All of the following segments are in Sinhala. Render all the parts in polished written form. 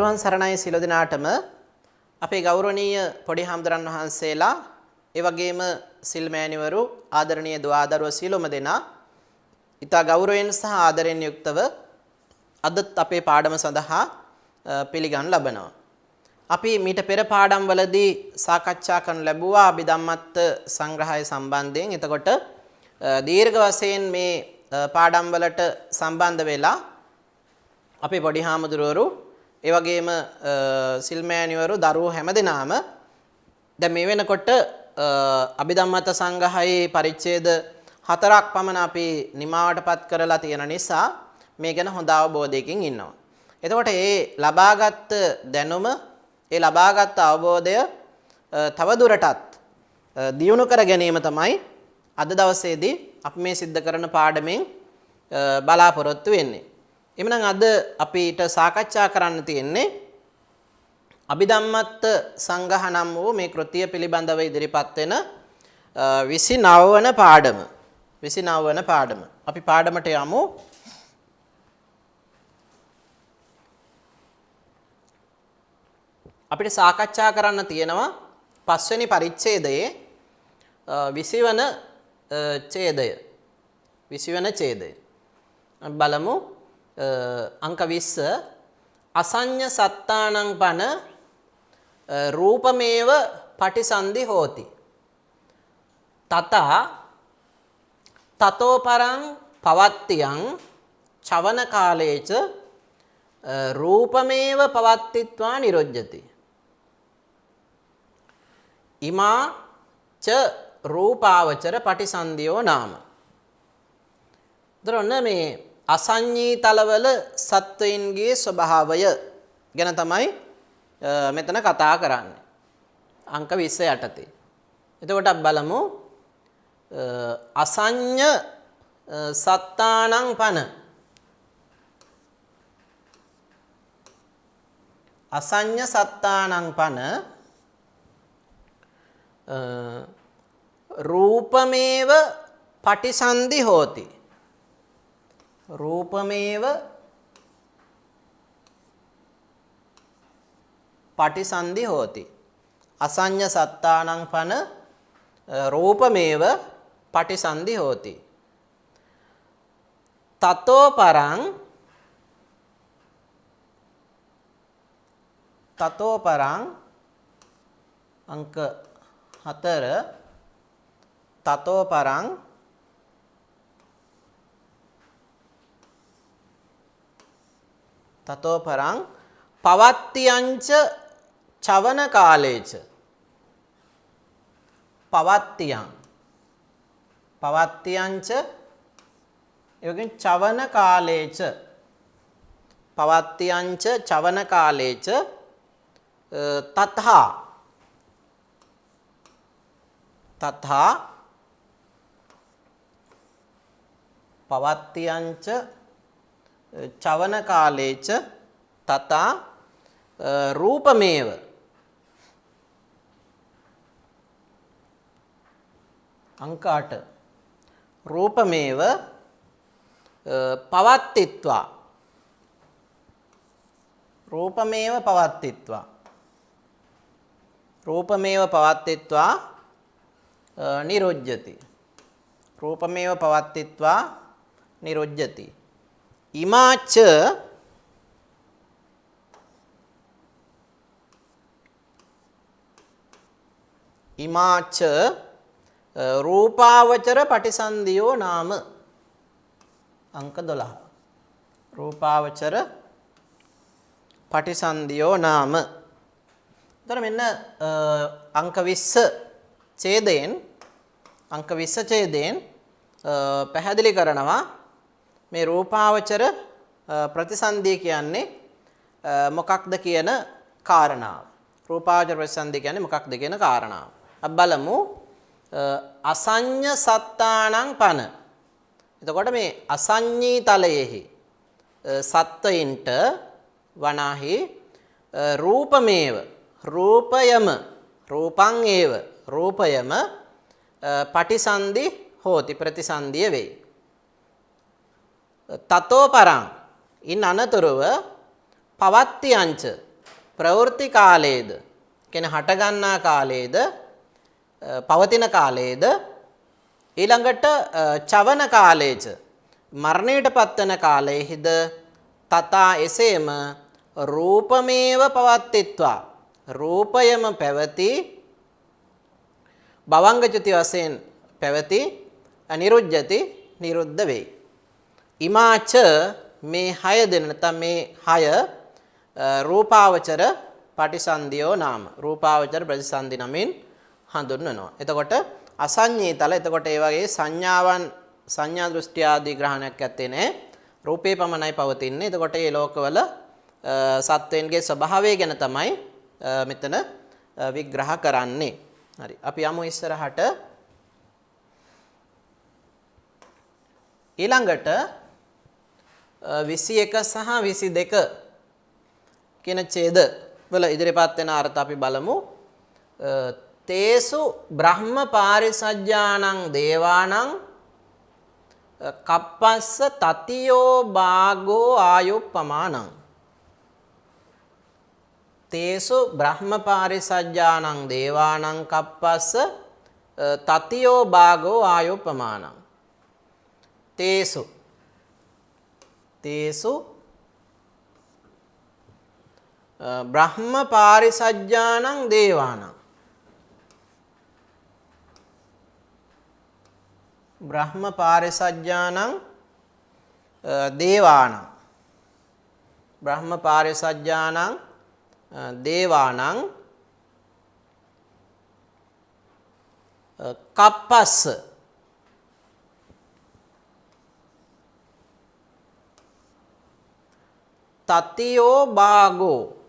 තෙරුවන් සරණයි සියලු දෙනාටම අපේ ගෞරවනීය පොඩි හාමුදුරන් වහන්සේලා ඒ වගේම සිල් මෑණිවරු ආදරණීය දුවදරුවෝ සියලුම දෙනා ඉතා ගෞරවයෙන් සහ ආදරයෙන් යුක්තව අදත් අපේ පාඩම සඳහා පිළිගන්න ලබනවා. අපි මීට පෙර පාඩම් වලදී සාකච්ඡා කරන ලැබුවා අභිධම්මත්ත සංග්‍රහය සම්බන්ධයෙන්. එතකොට දීර්ඝ වශයෙන් මේ පාඩම් වලට සම්බන්ධ වෙලා අපේ පොඩි හාමුදුරුවරු ඒ වගේම සිල්මෑණිවරු දරුවෝ හැමදෙනාම දැන් මේ වෙනකොට අභිධම්මත්ත සංග්‍රහයේ පරිච්ඡේද 4ක් පමණ අපි නිමාවටපත් කරලා තියෙන නිසා මේ ගැන හොඳ අවබෝධයකින් ඉන්නවා. එතකොට මේ ලබාගත් දැනුම ඒ ලබාගත් අවබෝධය තව දුරටත් දියුණු කර ගැනීම තමයි අද දවසේදී අපි මේ සිද්ධ කරන පාඩමෙන් බලාපොරොත්තු වෙන්නේ. එhmenan අද අපිට සාකච්ඡා කරන්න තියෙන්නේ අභිධම්මත්ත සංග්‍රහ නම් වූ මේ කෘතිය පිළිබඳව ඉදිරිපත් වෙන 29 වන පාඩම. 29 වන පාඩම. අපි පාඩමට යමු. අපිට සාකච්ඡා කරන්න තියෙනවා 5 වෙනි පරිච්ඡේදයේ 20 වන ඡේදය. 20 වන ඡේදය. බලමු අංක 20 අසඤ්ඤ සත්තානං පන රූපමේව පටිසන්ධි හෝති තත තතෝ පරං පවත්තියං චවන කාලේච රූපමේව පවත්තිත්වා නිරොජ්ජති ඉමා ච රූපාවචර පටිසන්ධියෝ නාම. දරොන්න මේ අසඤ්ඤී තලවල සත්වයින්ගේ ස්වභාවය ගැන තමයි මෙතන කතා කරන්නේ. අංක 20 යටතේ. එතකොට අපි බලමු අසඤ්ඤ සත්තානං පන අසඤ්ඤ සත්තානං පන රූපමේව පටිසන්ධි හෝති රූපමේව පටිසන්ධි හෝති අසඤ්ඤ සත්තානං පන රූපමේව පටිසන්ධි හෝති තතෝ පරං අංක 4 තතෝ පරං තතෝ පරං පවත්තියංච චවන කාලේච පවත්තියංච එවකින් චවන කාලේච පවත්තියංච චවන කාලේච තතහා පවත්තියංච චවන කාලේච තතා රූපමේව අංක 8 රූපමේව පවත්තිත්වා නිරොජ්ජති රූපමේව පවත්තිත්වා නිරොජ්ජති ඉමාච රූපාවචර පටිසන්ධියෝ නාම. අංක 12 රූපාවචර පටිසන්ධියෝ නාම. එතන මෙන්න අංක 20 ඡේදයෙන් පැහැදිලි කරනවා මේ රූපාවචර ප්‍රතිසන්ධිය කියන්නේ මොකක්ද කියන කාරණාව. රූපාවචර ප්‍රතිසන්ධිය කියන්නේ මොකක්ද කියන කාරණාව. අපි බලමු අසඤ්ඤ සත්තානං පන. එතකොට මේ අසඤ්ඤී තලයේහි සත්වයින්ට වනාහි රූපමේව රූපයම රූපං ඒව රූපයම පටිසන්ධි හෝති ප්‍රතිසන්ධිය වේ. තතෝ පරං ඉන් අනතුරුව පවත්තියංච ප්‍රවෘත්ති කාලයේද කියන්නේ හට ගන්නා කාලයේද පවතින කාලයේද ඊළඟට චවන කාලයේද මරණයට පත්වන කාලයේද තථා එසේම රූපමේව පවත්තිත්වා රූපයම පැවති භවංගජති වශයෙන් පැවති අනිරුද්ධති නිරුද්ධ වේ. ඉමාච මේ 6 දෙන නැත්නම් මේ 6 රූපාවචර පටිසන්ධියෝ නාම රූපාවචර ප්‍රතිසන්ධි නමින් හඳුන්වනවා. එතකොට අසඤ්ඤේතල එතකොට ඒ වගේ සංඥාවන් සංඥා දෘෂ්ටි ආදී ග්‍රහණයක් ඇත්තේ නැහැ. රූපේ පමණයි පවතින්නේ. එතකොට මේ ලෝකවල සත්වයන්ගේ ස්වභාවය ගැන තමයි මෙතන විග්‍රහ කරන්නේ. හරි. අපි යමු ඉස්සරහට. ඊළඟට 21 සහ 22 කියන ඡේද වල ඉදිරිපත් වෙන අර්ථ අපි බලමු. තේසු බ්‍රහ්ම පාරිසජ්ජානං දේවානං කප්පස්ස තතියෝ භාගෝ ආයුප්පමානං. තේසු බ්‍රහ්ම පාරිසජ්ජානං දේවානං කප්පස්ස තතියෝ භාගෝ ආයුප්පමානං. තේසු බ්‍රහ්ම පාරිසජ්ජානං දේවානං බ්‍රහ්ම පාරිසජ්ජානං දේවානං බ්‍රහ්ම පාරිසජ්ජානං දේවානං කප්පස්ස තතියෝ භාගෝ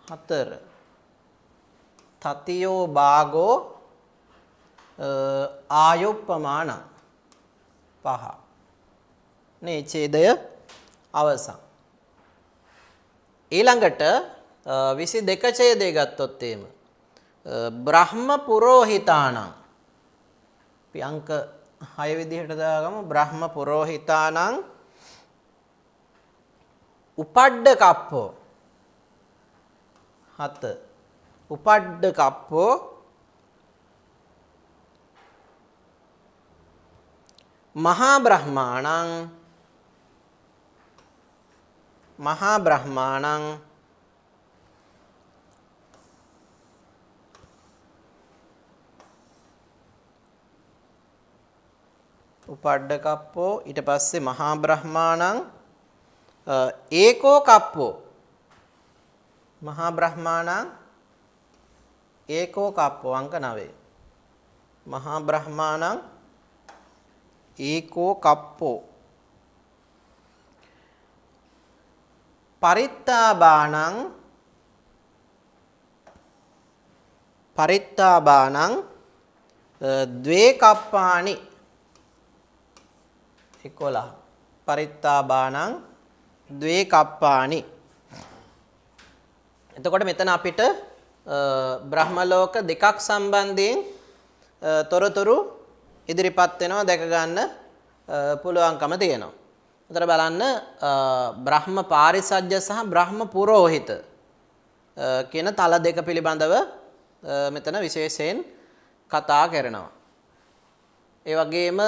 4 තතියෝ භාගෝ ආයුප්පමාන 5 මේ ඡේදය අවසන්. ඊළඟට 22 ඡේදය ගත්තොත් එහෙම බ්‍රහ්ම පුරෝහිතානං අපි අංක 6 විදිහට දාගමු. බ්‍රහ්ම පුරෝහිතානං උපඩ්ඩ කප්පෝ 7 උපඩ්ඩ කප්පෝ මහා බ්‍රහ්මාණං උපඩ්ඩ කප්පෝ ඊට පස්සේ මහා බ්‍රහ්මාණං ඒකෝ කප්පෝ මහා බ්‍රහ්මාණං ඒකෝ කප්පෝ අංක 9 මහා බ්‍රහ්මාණං ඒකෝ කප්පෝ පරිත්තාබාණං ද්වේ කප්පානි 11 පරිත්තාබාණං ද්වේ කප්පානි. එතකොට මෙතන අපිට බ්‍රහ්ම ලෝක දෙකක් සම්බන්ධයෙන් තොරතුරු ඉදිරිපත් වෙනවා දැක ගන්න පුළුවන්කම තියෙනවා. උතර බලන්න බ්‍රහ්ම පාරිසජ්ජ සහ බ්‍රහ්ම පුරෝහිත කියන තල දෙක පිළිබඳව මෙතන විශේෂයෙන් කතා කරනවා. ඒ වගේම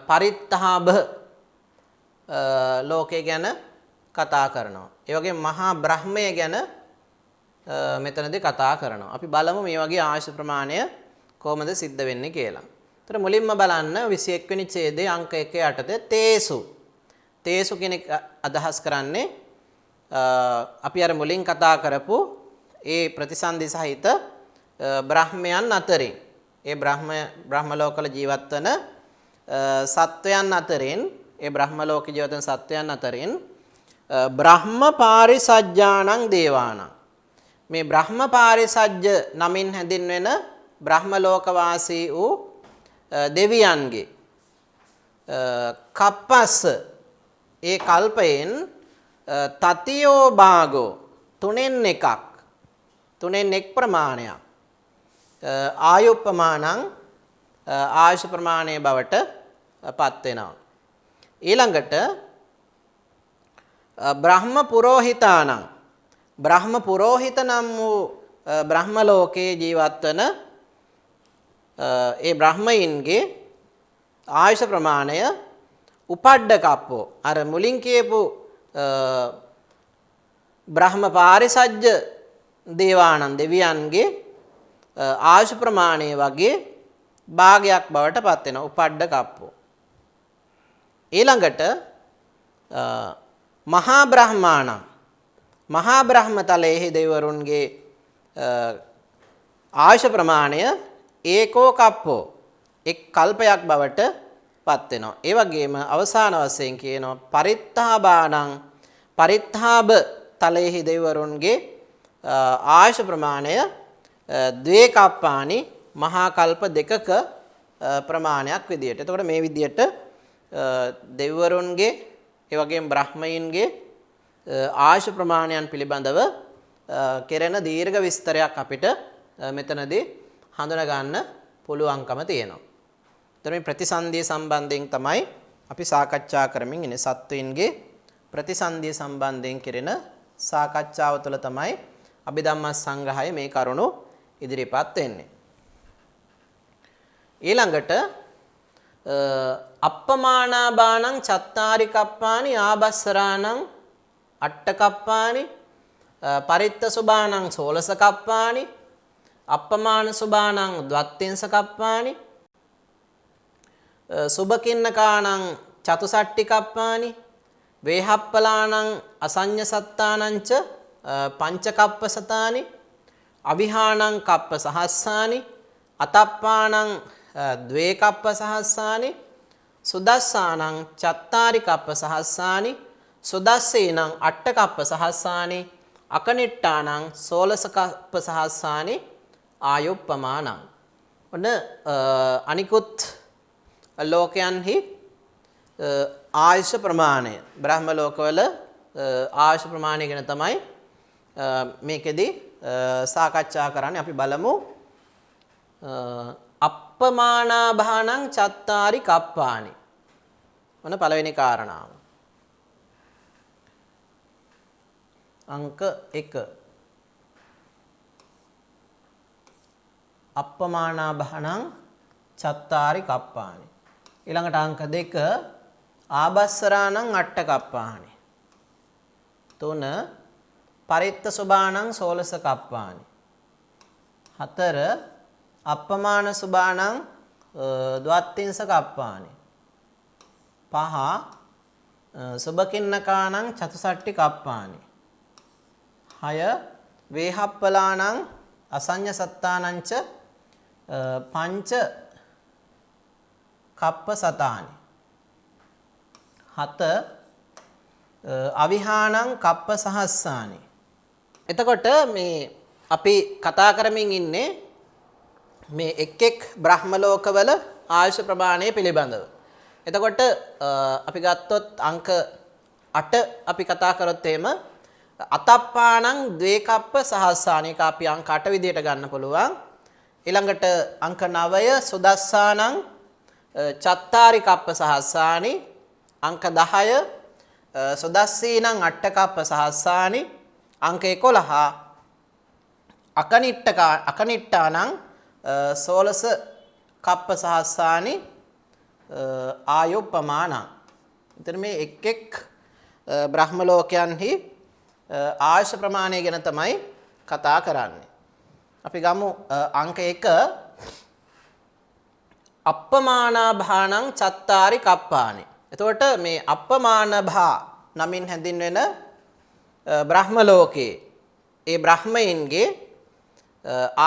පරිත්තාභ ලෝකය ගැන කතා කරනවා. ඒ වගේම මහා බ්‍රහ්මය ගැන මෙතනදී කතා කරනවා. අපි බලමු මේ වගේ ආයුෂ ප්‍රමාණය කොහොමද සිද්ධ වෙන්නේ කියලා. ඒතර මුලින්ම බලන්න 21 වෙනි ඡේදයේ අංක 1 යටතේ තේසු කියන අදහස් කරන්නේ අපි අර මුලින් කතා කරපු ඒ ප්‍රතිසන්දි සහිත බ්‍රහ්මයන් අතරින් ඒ බ්‍රහ්ම ලෝකවල ජීවත් වන සත්වයන් අතරින් ඒ බ්‍රහ්ම ලෝක ජීවත් වන සත්වයන් අතරින් බ්‍රහ්ම පාරිසජ්ජානං දේවානං මේ බ්‍රහ්ම පාරිසජ්ජ නමින් හැඳින්වෙන බ්‍රහ්ම ලෝක වාසී වූ දෙවියන්ගේ කප්පස්ස ඒ කල්පයෙන් තතියෝ භාගෝ තුනෙන් එක් ප්‍රමාණයක් ආයුප්පමානං ආයුෂ ප්‍රමාණය බවට පත් වෙනවා. ඊළඟට බ්‍රහ්ම පුරෝහිතානං බ්‍රහ්ම පුරෝහිත නම් වූ බ්‍රහ්ම ලෝකයේ ජීවත් වන ඒ බ්‍රහ්මයින්ගේ ආයුෂ ප්‍රමාණය උපඩ්ඩකප්පෝ අර මුලින් කියපු බ්‍රහ්ම පාරිසජ්ජ දේවානන් දෙවියන්ගේ ආයුෂ ප්‍රමාණය වගේ භාගයක් බවට පත් වෙනවා උපඩ්ඩකප්පෝ. ඊළඟට මහා බ්‍රහ්මාණං මහා බ්‍රහ්මතලයේ දෙවිවරුන්ගේ ආයුෂ ප්‍රමාණය ඒකෝ කප්පෝ එක් කල්පයක් බවට පත් වෙනවා. ඒ වගේම අවසාන වශයෙන් කියනවා පරිත්තාබාණං පරිත්තාබ තලයේ දෙවිවරුන්ගේ ආයුෂ ප්‍රමාණය ද්වේකප්පානි මහා කල්ප දෙකක ප්‍රමාණයක් විදියට. එතකොට මේ විදියට දෙවිවරුන්ගේ ඒ වගේම බ්‍රහ්මයින්ගේ ආයුෂ ප්‍රමාණයන් පිළිබඳව කෙරෙන දීර්ඝ විස්තරයක් අපිට මෙතනදී හඳුනා ගන්න පුළුවන්කම තියෙනවා. එතකොට මේ ප්‍රතිසන්දිය සම්බන්ධයෙන් තමයි අපි සාකච්ඡා කරමින් ඉන්නේ. සත්වයින්ගේ ප්‍රතිසන්දිය සම්බන්ධයෙන් කෙරෙන සාකච්ඡාව තුළ තමයි අභිධම්ම සංග්‍රහය මේ කරුණු ඉදිරිපත් වෙන්නේ. ඊළඟට අප්පමානාබාණං චත්තාරි කප්පානි ආබස්සරාණං අට්ඨ කප්පානි පරිත්ත සුභාණං සෝලස කප්පානි අප්පමාන සුභාණං ද්වත්තිංස කප්පානි සුභකින්නකාණං චතුසට්ටි කප්පානි වේහප්පලාණං අසඤ්ඤ සත්තානංච පංචකප්ප සතානි අවිහාණං කප්ප සහස්සානි අතප්පාණං ද්වේ කප්ප සහස්සානි සුදස්සානං චත්තාරි කප්ප සහස්සානි සුදස්සේනං අට්ඨ කප්ප සහස්සානි අකනිට්ඨානං සෝලස කප්ප සහස්සානි ආයුප්පමානං. ඔන්න අනිකුත් ලෝකයන්හි ආයුෂ ප්‍රමාණය බ්‍රහ්ම ලෝකවල ආයුෂ ප්‍රමාණය ගැන තමයි මේකෙදි සාකච්ඡා කරන්නේ. අපි බලමු අප්පමානාභාණං චත්තාරි කප්පානි. ඔන්න පළවෙනි කාරණාව. අංක 1 අප්පමානාභාණං චත්තාරි කප්පානි. ඊළඟට අංක 2 ආබස්සරාණං අට්ඨ කප්පානි. 3 පරිත්ත සුභාණං සෝලස කප්පානි. 4 අප්පමාන සුභාණං ද්වත්තිංස කප්පානි. 5 සුභකින්නකාණං චතුසට්ටි කප්පානි. 6 වේහප්පලාණං අසඤ්ඤ සත්තානංච පංච කප්ප සතානි. 7 අවිහාණං කප්ප සහස්සානි. එතකොට මේ අපි කතා කරමින් ඉන්නේ මේ එක් බ්‍රහ්ම ලෝකවල ආයුෂ ප්‍රමාණය පිළිබඳව. එතකොට අපි ගත්තොත් අංක 8 අපි කතා කරොත් එහෙම අතප්පාණං ද්වේකප්ප සහස්සානි එක අපි අංක 8 විදියට ගන්න පුළුවන්. ඊළඟට අංක 9 සුදස්සානං චත්තාරි කප්ප සහස්සානි. අංක 10 සුදස්සීනං අට්ඨ කප්ප සහස්සානි. අංක 11 අකනිට්ඨානං සෝලස කප්ප සහස්සානි ආයුප්පමානං. එතන මේ එක් බ්‍රහ්ම ලෝකයන්හි ආයුෂ ප්‍රමාණය ගැන තමයි කතා කරන්නේ. අපි ගමු අංක 1 අප්පමානාභාණං චත්තාරි කප්පානි. එතකොට මේ අප්පමානභා නමින් හැඳින්වෙන බ්‍රහ්ම ලෝකයේ ඒ බ්‍රහ්මයින්ගේ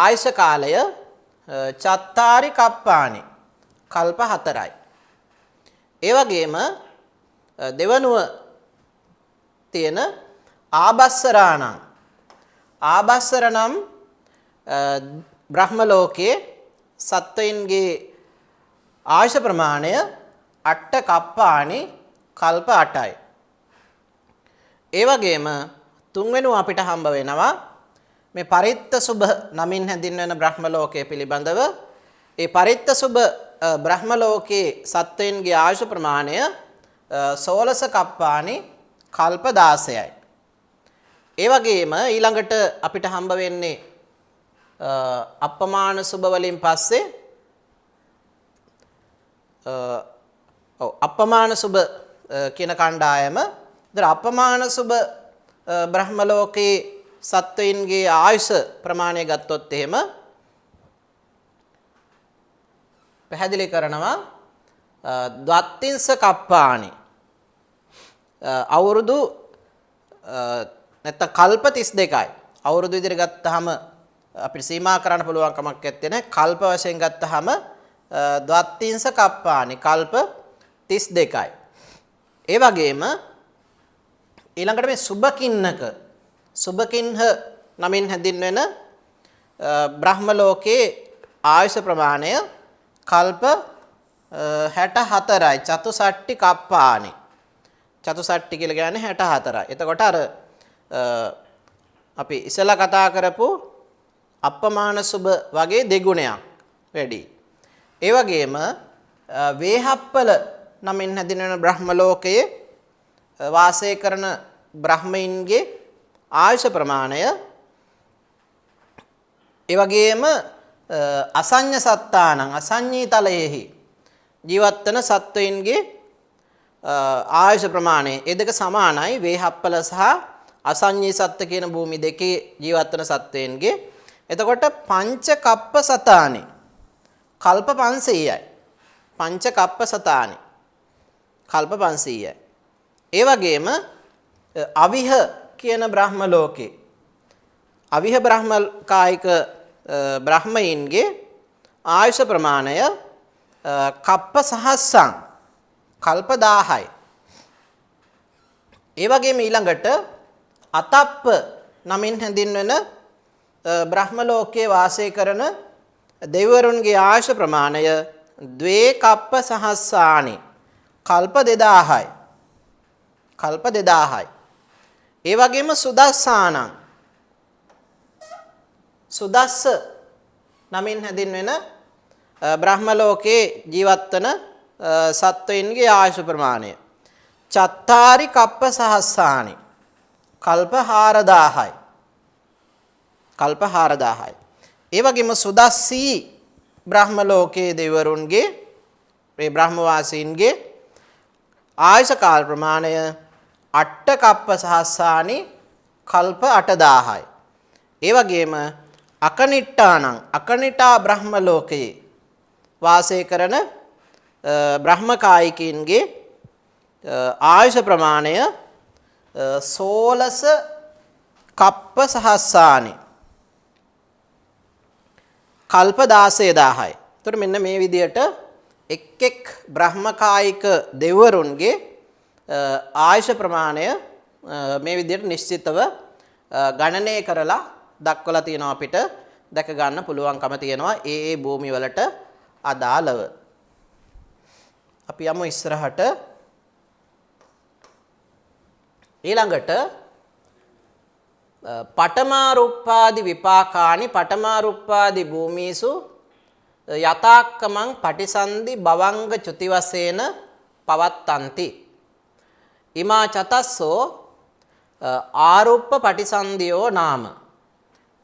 ආයුෂ කාලය චත්තාරි කප්පානි කල්ප 4යි. ඒ වගේම දෙවනුව තියෙන ආබස්සරාණං ආබස්සර නම් බ්‍රහ්ම ලෝකයේ සත්වයින්ගේ ආයුෂ ප්‍රමාණය අට්ඨ කප්පානි කල්ප 8යි. ඒ වගේම තුන්වෙනුව අපිට හම්බ වෙනවා මේ පරිත්ත සුභ නමින් හැඳින්වෙන බ්‍රහ්ම ලෝකයේ පිළිබඳව. ඒ පරිත්ත සුභ බ්‍රහ්ම ලෝකයේ සත්වයින්ගේ ආයුෂ ප්‍රමාණය 16 කප්පානි කල්ප 16යි. ඒ වගේම ඊළඟට අපිට හම්බ වෙන්නේ අපමාන සුභ වලින් පස්සේ අපමාන සුභ කියන කණ්ඩායම දර අපමාන සුභ බ්‍රහ්ම ලෝකේ සත්වයින්ගේ ආයුෂ ප්‍රමාණය ගත්තොත් එහෙම පැහැදිලි කරනවා ද්වත්තිංස කප්පානි අවුරුදු නැත්නම් කල්ප 32යි. අවුරුදු විදිහට ගත්තාම අපිට සීමා කරන්න පුළුවන් කමක් නැත්තේ නේ. කල්ප වශයෙන් ගත්තාම ද්වත්තිංස කප්පානි කල්ප 32යි. ඒ වගේම ඊළඟට මේ සුභකින්හ නමින් හැඳින්වෙන බ්‍රහ්ම ලෝකයේ ආයුෂ ප්‍රමාණය කල්ප 64යි. චතුසට්ටි කප්පානි. චතුසට්ටි කියලා කියන්නේ 64යි. එතකොට අර අපි ඉස්සලා කතා කරපු අපමාන සුභ වගේ දෙගුණයක් වැඩි. ඒ වගේම වේහප්පල නමින් හැදින්වෙන බ්‍රහ්ම ලෝකයේ වාසය කරන බ්‍රහ්මයින්ගේ ආයුෂ ප්‍රමාණය ඒ වගේම අසඤ්ඤ සත්තානං අසඤ්ඤී තලයේහි ජීවත් වන සත්වයින්ගේ ආයුෂ ප්‍රමාණය ඒ දෙක සමානයි. වේහප්පල සහ අසඤ්ඤී සත්ත්ව කියන භූමි දෙකේ ජීවත් වන සත්වයින්ගේ. එතකොට පංච කප්ප සතානි කල්ප 500යි. පංච කප්ප සතානි කල්ප 500යි. ඒ වගේම අවිහ කියන බ්‍රහ්ම ලෝකේ අවිහ බ්‍රහ්ම කායික බ්‍රහ්මයින්ගේ ආයුෂ ප්‍රමාණය කප්ප සහස්සං කල්ප 1000යි. ඒ වගේම ඊළඟට අතප්ප නමින් හැඳින්වෙන බ්‍රහ්ම ලෝකයේ වාසය කරන දෙවිවරුන්ගේ ආයුෂ ප්‍රමාණය ද්වේ කප්ප සහස්සානි කල්ප 2000යි. කල්ප 2000යි. ඒ වගේම සුදස්සානං සුදස්ස නමින් හැඳින්වෙන බ්‍රහ්ම ලෝකයේ ජීවත් වන සත්වයින්ගේ ආයුෂ ප්‍රමාණය චත්තාරි කප්ප සහස්සානි කල්ප 4000යි. කල්ප 4000යි. ඒ වගේම සුදස්සී බ්‍රහ්ම ලෝකයේ දෙවිවරුන්ගේ මේ බ්‍රහ්මවාසීන්ගේ ආයුෂ කාල ප්‍රමාණය අට්ඨ කප්ප සහස්සානි කල්ප 8000යි. ඒ වගේම අකනිට්ඨානං අකනිටා බ්‍රහ්ම ලෝකයේ වාසය කරන බ්‍රහ්ම කායිකින්ගේ ආයුෂ ප්‍රමාණය 16 කප්ප සහස්සානි කල්ප 16000යි. එතකොට මෙන්න මේ විදිහට එක් එක් බ්‍රහ්ම කායික දෙවිවරුන්ගේ ආයුෂ ප්‍රමාණය මේ විදිහට නිශ්චිතව ගණනය කරලා දක්වලා තියෙනවා. අපිට දැක ගන්න පුළුවන්කම තියෙනවා ඒ භූමි වලට අදාළව. අපි යමු ඉස්සරහට. ඊළඟට පඨමාරුප්පාදි විපාකානි පඨමාරුප්පාදි භූමිසු යතාක්කමං පටිසන්ධි භවංග චුති වශයෙන් පවත්තන්ති. ඉමා චතස්සෝ ආරුප්ප පටිසන්ධියෝ නාම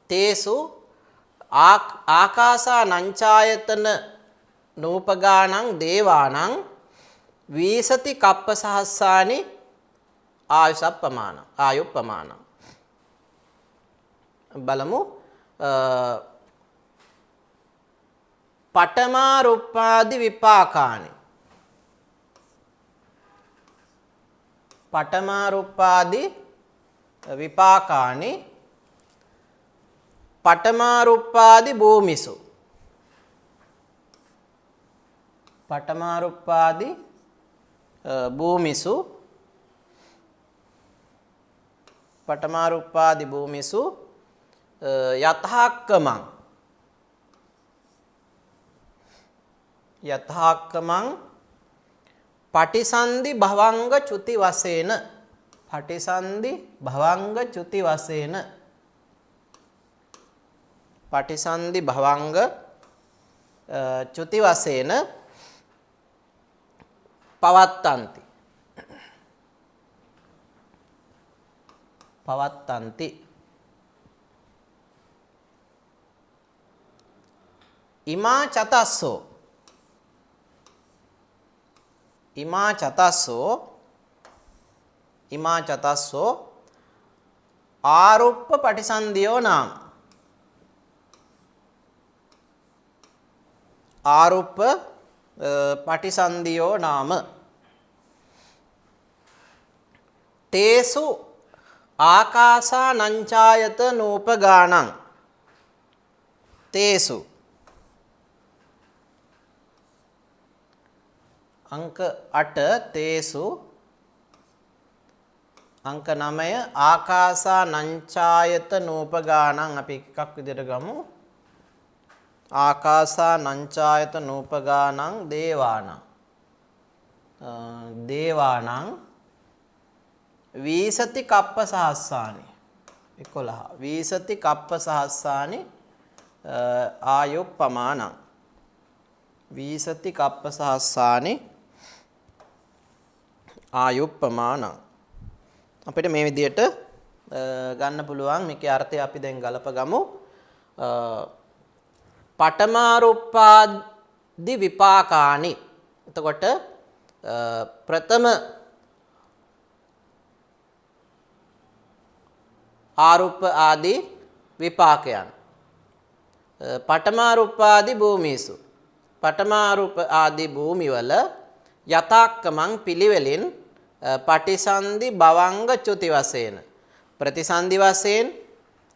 තේසු ආකාසා නංචායතන නූපගානං දේවානං වීසති කප්ප සහස්සානි ආයුප්පමාන. බලමු පඨමාරුප්පාදි විපාකානි පඨමාරුප්පාදි විපාකානි පඨමාරුප්පාදි භූමිසු පඨමාරුප්පාදි භූමිසු පඨමාරුප්පාදි භූමිසු යථාක්කමං පටිසන්ධි භවංග චුති වශයෙන් පටිසන්ධි භවංග චුති වශයෙන් පටිසන්ධි භවංග චුති වශයෙන් පවත්තන්ති. පවත්තන්ති. ඉමා චතස්සෝ ඉමා චතස්සෝ ඉමා චතස්සෝ ආරුප්ප පටිසන්ධියෝ නාම. ආරුප්ප පටිසන්ධියෝ නාම. තේසු ආකාසා නංචායත නූපගානං. තේසු अंक 8 තේසු अंक 9 ආකාසා නංචායත නූපගානං. අපි එකක් විදිහට ගමු. ආකාසා නංචායත නූපගානං දේවානං. දේවානං වීසති කප්ප සහස්සානි 11 වීසති කප්ප සහස්සානි ආයුප්පමානං. වීසති කප්ප සහස්සානි ආයුප්පමානං. අපිට මේ විදිහට ගන්න පුළුවන්. මේකේ අර්ථය අපි දැන් ගලපගමු. පඨමාරුප්පාදි විපාකානි. එතකොට ප්‍රථම ආරුප්ප ආදී විපාකයන්. පඨමාරුප්පාදි භූමිසු. පඨමාරුප ආදී භූමිවල යථාක්කමං පිළිවෙලින් පටිසන්ධි භවංග චුති වශයෙන් ප්‍රතිසන්ධි වශයෙන්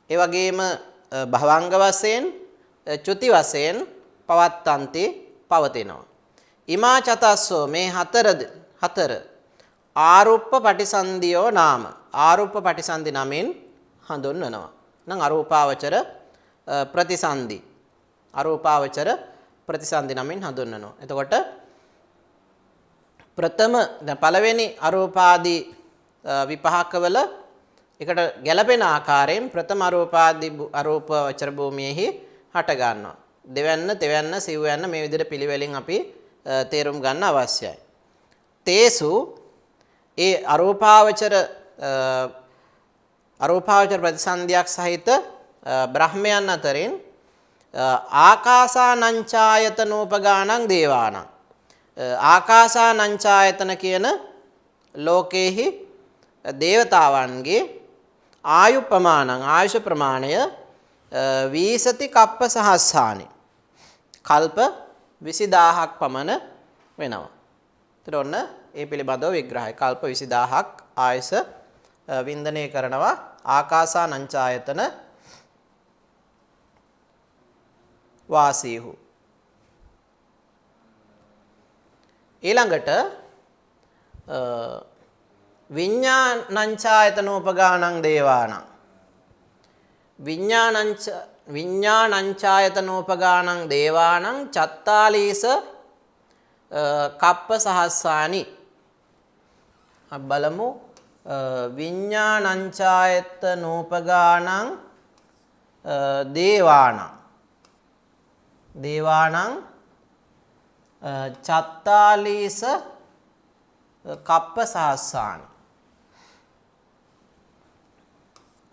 ඒ වගේම භවංග වශයෙන් චුති වශයෙන් පවත්තන්ති පවතිනවා. ඉමා චතස්සෝ මේ හතර ආරුප්ප පටිසන්ධියෝ නාම. ආරුප්ප පටිසන්ධි නමින් හඳුන්වනවා. නම් අරූපාවචර ප්‍රතිසන්ධි. අරූපාවචර ප්‍රතිසන්ධි නමින් හඳුන්වනවා. එතකොට ප්‍රථම පළවෙනි අරූපාදී විපාකවල එකට ගැළපෙන ආකාරයෙන් ප්‍රථම අරූපාදී අරූපාවචර භූමියෙහි හට ගන්නවා. දෙවැන්න, තෙවැන්න, සිව්වැන්න මේ විදිහට පිළිවෙලින් අපි තේරුම් ගන්න අවශ්‍යයි. තේසු ඒ අරූපාවචර ප්‍රතිසන්ධියක් සහිත බ්‍රහ්මයන් අතරින් ආකාසානංචායතනෝපගානං දේවානං. ආකාසානංචායතන කියන ලෝකේහි දේවතාවන්ගේ ආයු ප්‍රමාණං ආයුෂ ප්‍රමාණය වීසති කප්ප සහස්සානි කල්ප 20000ක් පමණ වෙනවා. ඒතර ඔන්න ඒ පිළිබඳව විග්‍රහය. කල්ප 20000ක් ආයුෂ වින්දනය කරනවා ආකාසානංචායතන වාසීහු. ඊළඟට විඤ්ඤාණංචායතනෝපගානං දේවානං. විඤ්ඤාණංචායතනෝපගානං දේවානං චත්තාලීස කප්ප සහස්සානි. අපි බලමු විඤ්ඤාණංචායතනෝපගානං දේවානං චත්තාලීස කප්ප සහස්සානි.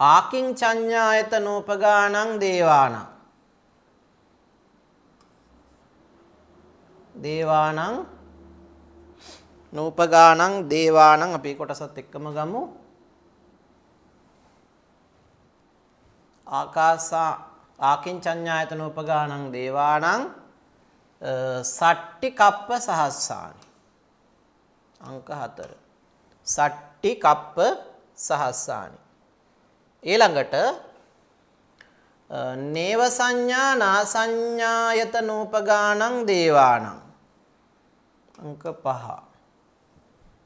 ආකින්චඤ්ඤායතනෝපගානං දේවානං නූපගානං දේවානං. අපි කොටසත් එක්කම ගමු. ආකින්චඤ්ඤායතනෝපගානං දේවානං සට්ටි කප්ප සහස්සානි. අංක 4 සට්ටි කප්ප සහස්සානි. ඊළඟට නේව සංඥා නාසඤ්ඤායතනෝපගානං දේවානං අංක 5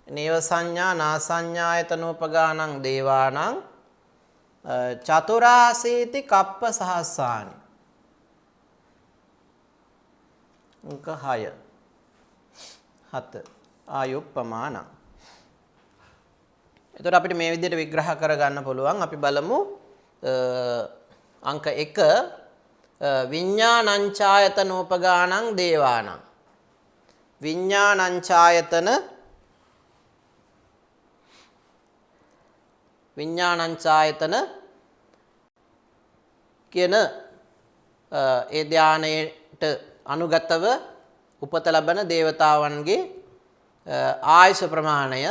නේව සංඥා නාසඤ්ඤායතනෝපගානං දේවානං චතුරාසීති කප්ප සහස්සානි අංක 6 ආයුප්පමානං. එතකොට අපිට මේ විදිහට විග්‍රහ කරගන්න පුළුවන්. අපි බලමු අංක 1 විඤ්ඤාණංචායතනෝපගානං දේවානං. විඤ්ඤාණංචායතන විඥානංචායතන කියන ඒ ධානයට අනුගතව උපත ලබන දේවතාවන්ගේ ආයුෂ ප්‍රමාණය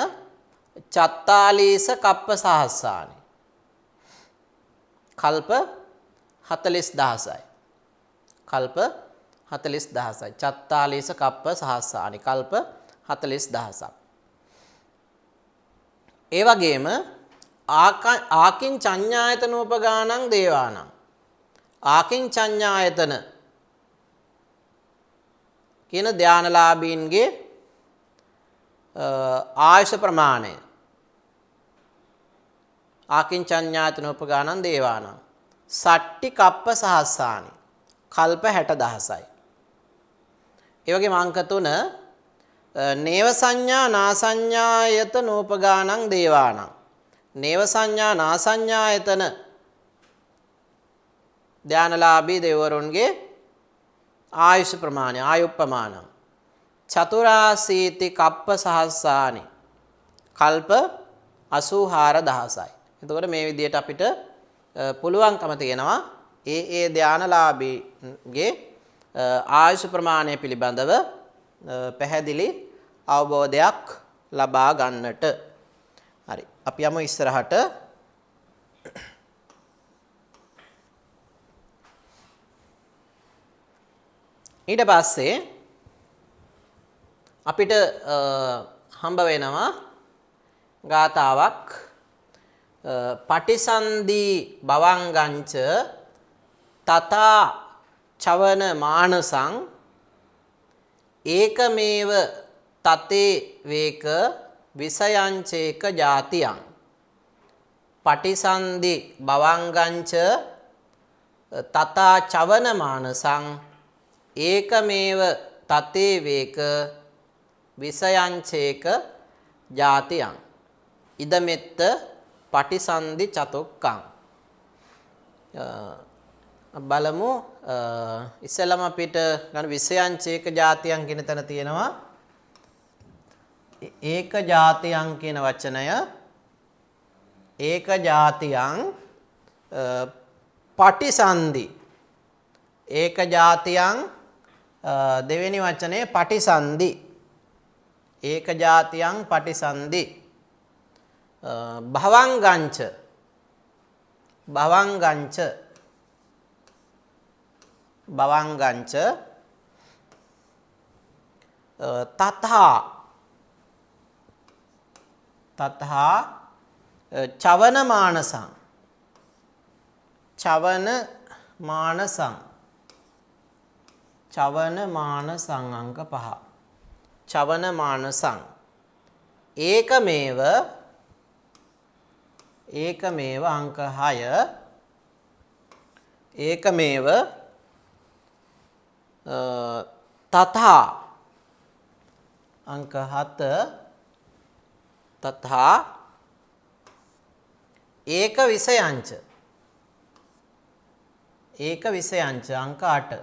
චත්තාලීස කප්ප සහස්සානි. කල්ප 40000යි. කල්ප 40000යි. චත්තාලීස කප්ප සහස්සානි. කල්ප 40000ක්. ඒ වගේම ආකින් චඤ්ඤායතන උපගානං දේවානං. ආකින් චඤ්ඤායතන කියන ධානලාභීන්ගේ ආයුෂ ප්‍රමාණය ආකින් චඤ්ඤායතන උපගානං දේවානං සට්ටි කප්ප සහස්සානි. කල්ප 60000යි. ඒ වගේම අංක 3 නේව සංඥා නාසඤ්ඤායතන උපගානං දේවානං. නේව සංඥා නාසඤ්ඤායතන ධානලාභී දෙවරුන්ගේ ආයුෂ ප්‍රමාණය ආයුප්පමානං චතුරාසීති කප්ප සහස්සානි. කල්ප 84000යි. එතකොට මේ විදිහට අපිට පුළුවන්කම තියෙනවා ඒ ධානලාභීගේ ආයුෂ ප්‍රමාණය පිළිබඳව පැහැදිලි අවබෝධයක් ලබා ගන්නට. හරි. අපි යමු ඉස්සරහට. ඊට පස්සේ අපිට හම්බ වෙනවා ගාතාවක් පටිසන්ධි භවංගංච තථා චවන මානසං ඒකමේව තතේ වේක විසයංචේක ජාතියං. පටිසන්ධි භවංගංච තථා චවන මානසං ඒකමේව තතේ වේක විසයංචේක ජාතියං. ඉදමෙත්ත පටිසන්ධි චතුක්කං. බලමු ඉස්සෙල්ලාම අපිට ගන්න විසයංචේක ජාතියං කියන තැන තියෙනවා ඒක ජාතියං කියන වචනය. ඒක ජාතියං පටිසන්ධි. ඒක ජාතියං දෙවෙනි වචනේ පටිසන්ධි. ඒක ජාතියං පටිසන්ධි. භවංගංච භවංගංච භවංගංච තථා තථා චවන මානසං චවන මානසං චවන මානසං අංක 5. චවන මානසං ඒකමේව ඒකමේව අංක 6. ඒකමේව තථා අංක 7. තථා ඒක විසයංච ඒක විසයංච අංක 8.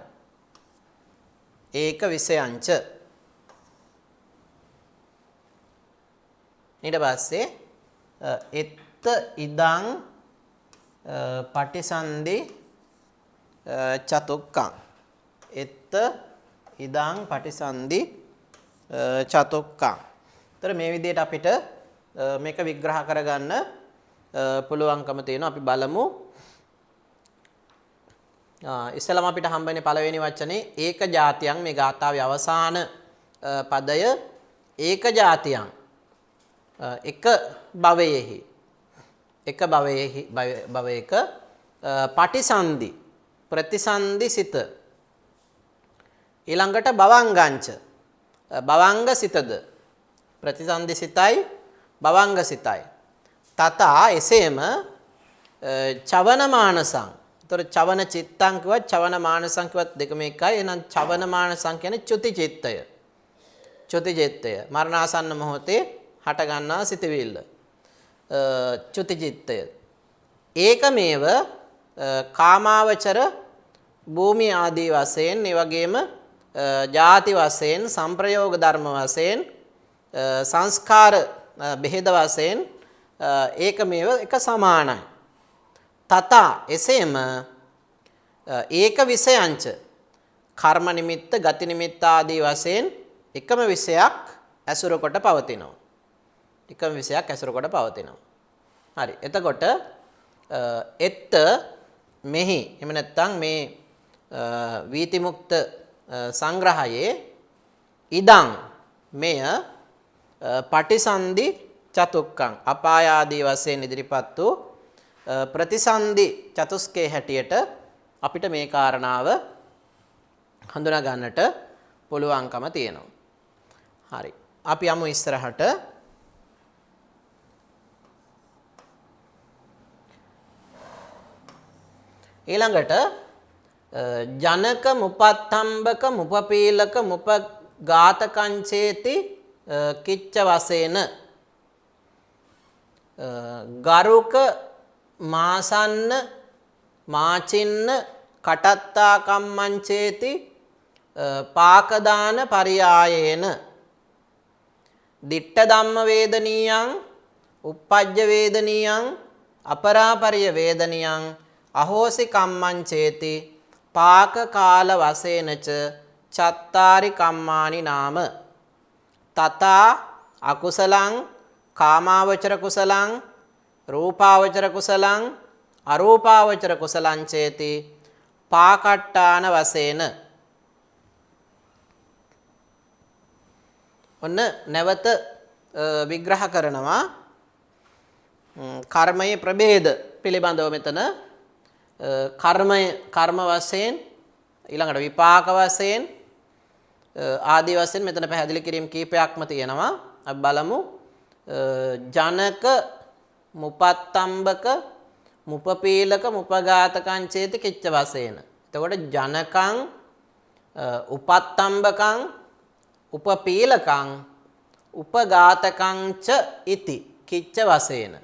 ඒක විසයංච. ඊට පස්සේ එත්ත ඉදං පටිසන්ධි චතුක්කං. එත්ත ඉදං පටිසන්ධි චතුක්කං. ඒතර මේ විදිහට අපිට මේක විග්‍රහ කරගන්න පුළුවන්කම තියෙනවා. අපි බලමු. ඉස්සෙල්ලාම අපිට හම්බෙන්නේ පළවෙනි වචනේ ඒක ජාතියං. මේ ගාථාවේ අවසාන පදය ඒක ජාතියං. එක භවයේහි එක භවයක පටිසන්ධි ප්‍රතිසන්ධි සිත. ඊළඟට භවංගංච භවංග සිතද. ප්‍රතිසන්ධි සිතයි භවංග සිතයි. තථා එසේම චවන මානසං. ඒතර චවන චිත්තං කිව්වත් චවන මානසං කිව්වත් දෙකම එකයි. එහෙනම් චවන මානසං කියන්නේ චුති චිත්තය. චුති චිත්තය මරණාසන්න මොහොතේ හට ගන්නා සිතවිල්ල. චුති චිත්තය. ඒකමේව කාමාවචර භූමි ආදී වශයෙන් ඒ වගේම ಜಾති වශයෙන් සංප්‍රයෝග ධර්ම වශයෙන් සංස්කාර බෙහෙද වශයෙන් ඒකමේව එක සමානයි. තථා එසේම ඒක විෂයංච කර්ම නිමිත්ත ගති නිමිත්ත ආදී වශයෙන් එකම විෂයක් ඇසුර කොට පවතිනවා. එකම විෂයක් ඇසුර කොට පවතිනවා. හරි. එතකොට එත්ත මෙහි එහෙම නැත්නම් මේ වීතිමුක්ත සංග්‍රහයේ ඉදං මෙය පටිසන්ධි චතුක්කං අපාය ආදී වශයෙන් ඉදිරිපත් වූ ප්‍රතිසන්ධි චතුස්කේ හැටියට අපිට මේ කාරණාව හඳුනා ගන්නට පුළුවන්කම තියෙනවා. හරි. අපි යමු ඉස්සරහට. ඊළඟට ජනක මුපත්තම්බක මුපපීලක මුපඝාතකංචේති කිච්ච වශයෙන් ගරුක මාසන්න මාචින්න කටත්තා කම්මංචේති පාකදාන පරියායේන දිට්ඨ ධම්ම වේදනීයං uppajja වේදනීයං අපරාපරිය වේදනීයං අහෝසි කම්මංචේති පාක කාල වශයෙන්ච චත්තාරි කම්මානි නාම තථා අකුසලං කාමාවචර කුසලං රූපාවචර කුසලං අරූපාවචර කුසලං චේති පාකට්ටාන වශයෙන්. ඔන්න නැවත විග්‍රහ කරනවා කර්මයේ ප්‍රභේද පිළිබඳව. මෙතන කර්ම වශයෙන් ඊළඟට විපාක වශයෙන් ආදී වශයෙන් මෙතන පැහැදිලි කිරීම කීපයක්ම තියෙනවා. අපි බලමු. ජනක මුපත්තම්බක මුපපීලක මුපඝාතකං චේති කිච්ච වශයෙන්. එතකොට ජනකං උපත්තම්බකං උපපීලකං උපඝාතකං ච ඉති කිච්ච වශයෙන්.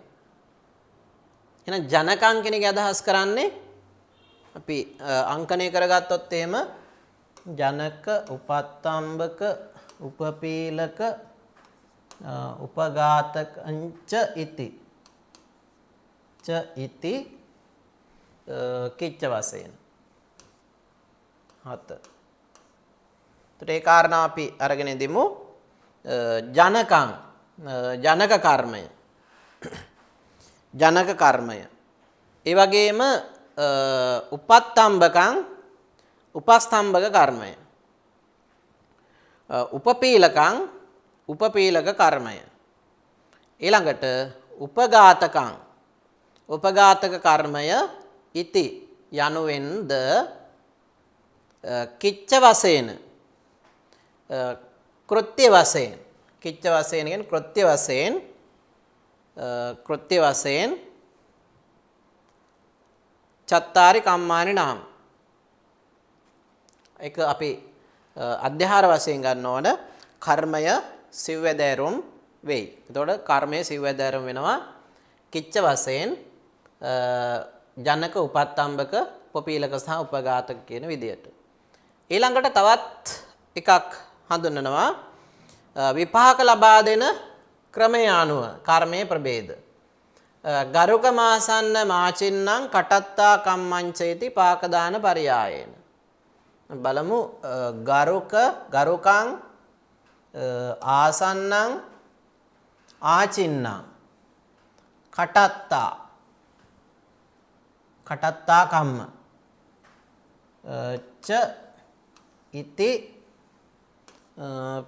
එහෙනම් ජනකං කියන එක අදහස් කරන්නේ අපි අංකණය කරගත්තොත් එහෙම ජනක උපත්තම්බක උපපීලක උපඝාතකං ච ඉති කිච්ච වශයෙන්. හත. ඒ කාරණා අපි අරගෙන ඉදිමු. ජනකං ජනක කර්මය. ජනක කර්මය. ඒ වගේම උපත්තම්බකං උපස්තම්බක කර්මය. උපපීලකං උපපීලක කර්මය. ඊළඟට උපඝාතකං උපඝාතක කර්මය ඉති යනුවෙන්ද කිච්ච වශයෙන් කෘත්‍ය වශයෙන් කිච්ච වශයෙන් කියන්නේ කෘත්‍ය වශයෙන් චත්තාරි කම්මානි නාම. ඒක අපි අධ්‍යාහාර වශයෙන් ගන්න ඕන කර්මය සිව්වැදෑරුම් වෙයි. එතකොට කර්මය සිව්වැදෑරුම් වෙනවා කිච්ච වශයෙන් ජනක උපත්තම්බක උපපීලක සහ උපඝාතක කියන විදියට. ඊළඟට තවත් එකක් හඳුන්වනවා විපාක ලබා දෙන ක්‍රමය අනුව කර්මයේ ප්‍රභේද. ගරුක මාසන්න මාචින්නම් කටත්තා කම්මංචේති පාකදාන පරියායේන. බලමු. ගරුකං ආසන්නං ආචින්නම් කටත්තා කම්ම ච ඉති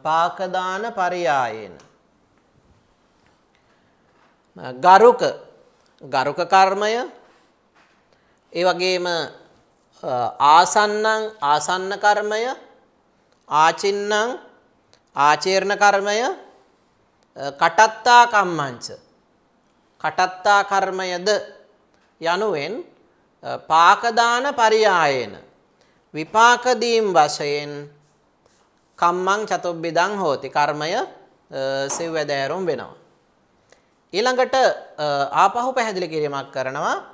පාකදාන පරියායේන. ගරුක කර්මය, ඒ වගේම ආසන්න කර්මය, ආචින්නම් ආචීර්ණ කර්මය, කටත්තා කම්මංච කටත්තා කර්මයද යනුවෙන් පාකදාන පරියායේන විපාක දීම් වශයෙන් කම්මං චතුබ්බිදං හෝති කර්මය සිව්වැදෑරුම් වෙනවා. ඊළඟට ආපහු පැහැදිලි කිරීමක් කරනවා.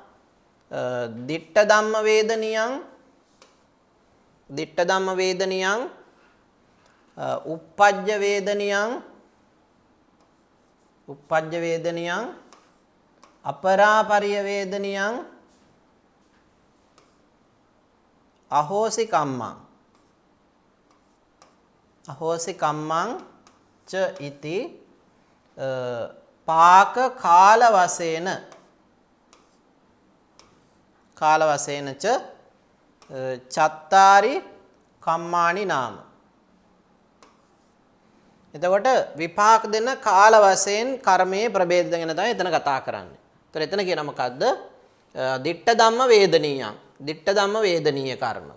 දිට්ඨ ධම්ම වේදනියං uppajja වේදනියං අපරාපරියවේදනියං අහෝසි කම්මං අහෝසි කම්මං ච ඉති පාක කාල වශයෙන් ච චත්තාරි කම්මානි නාම. එතකොට විපාක දෙන කාල වශයෙන් කර්මයේ ප්‍රභේද ගැන තමයි එතන කතා කරන්නේ. ඒතර එතන කියන මොකද්ද? දිට්ඨ ධම්ම වේදනීයං. දිට්ඨ ධම්ම වේදනීය කර්ම.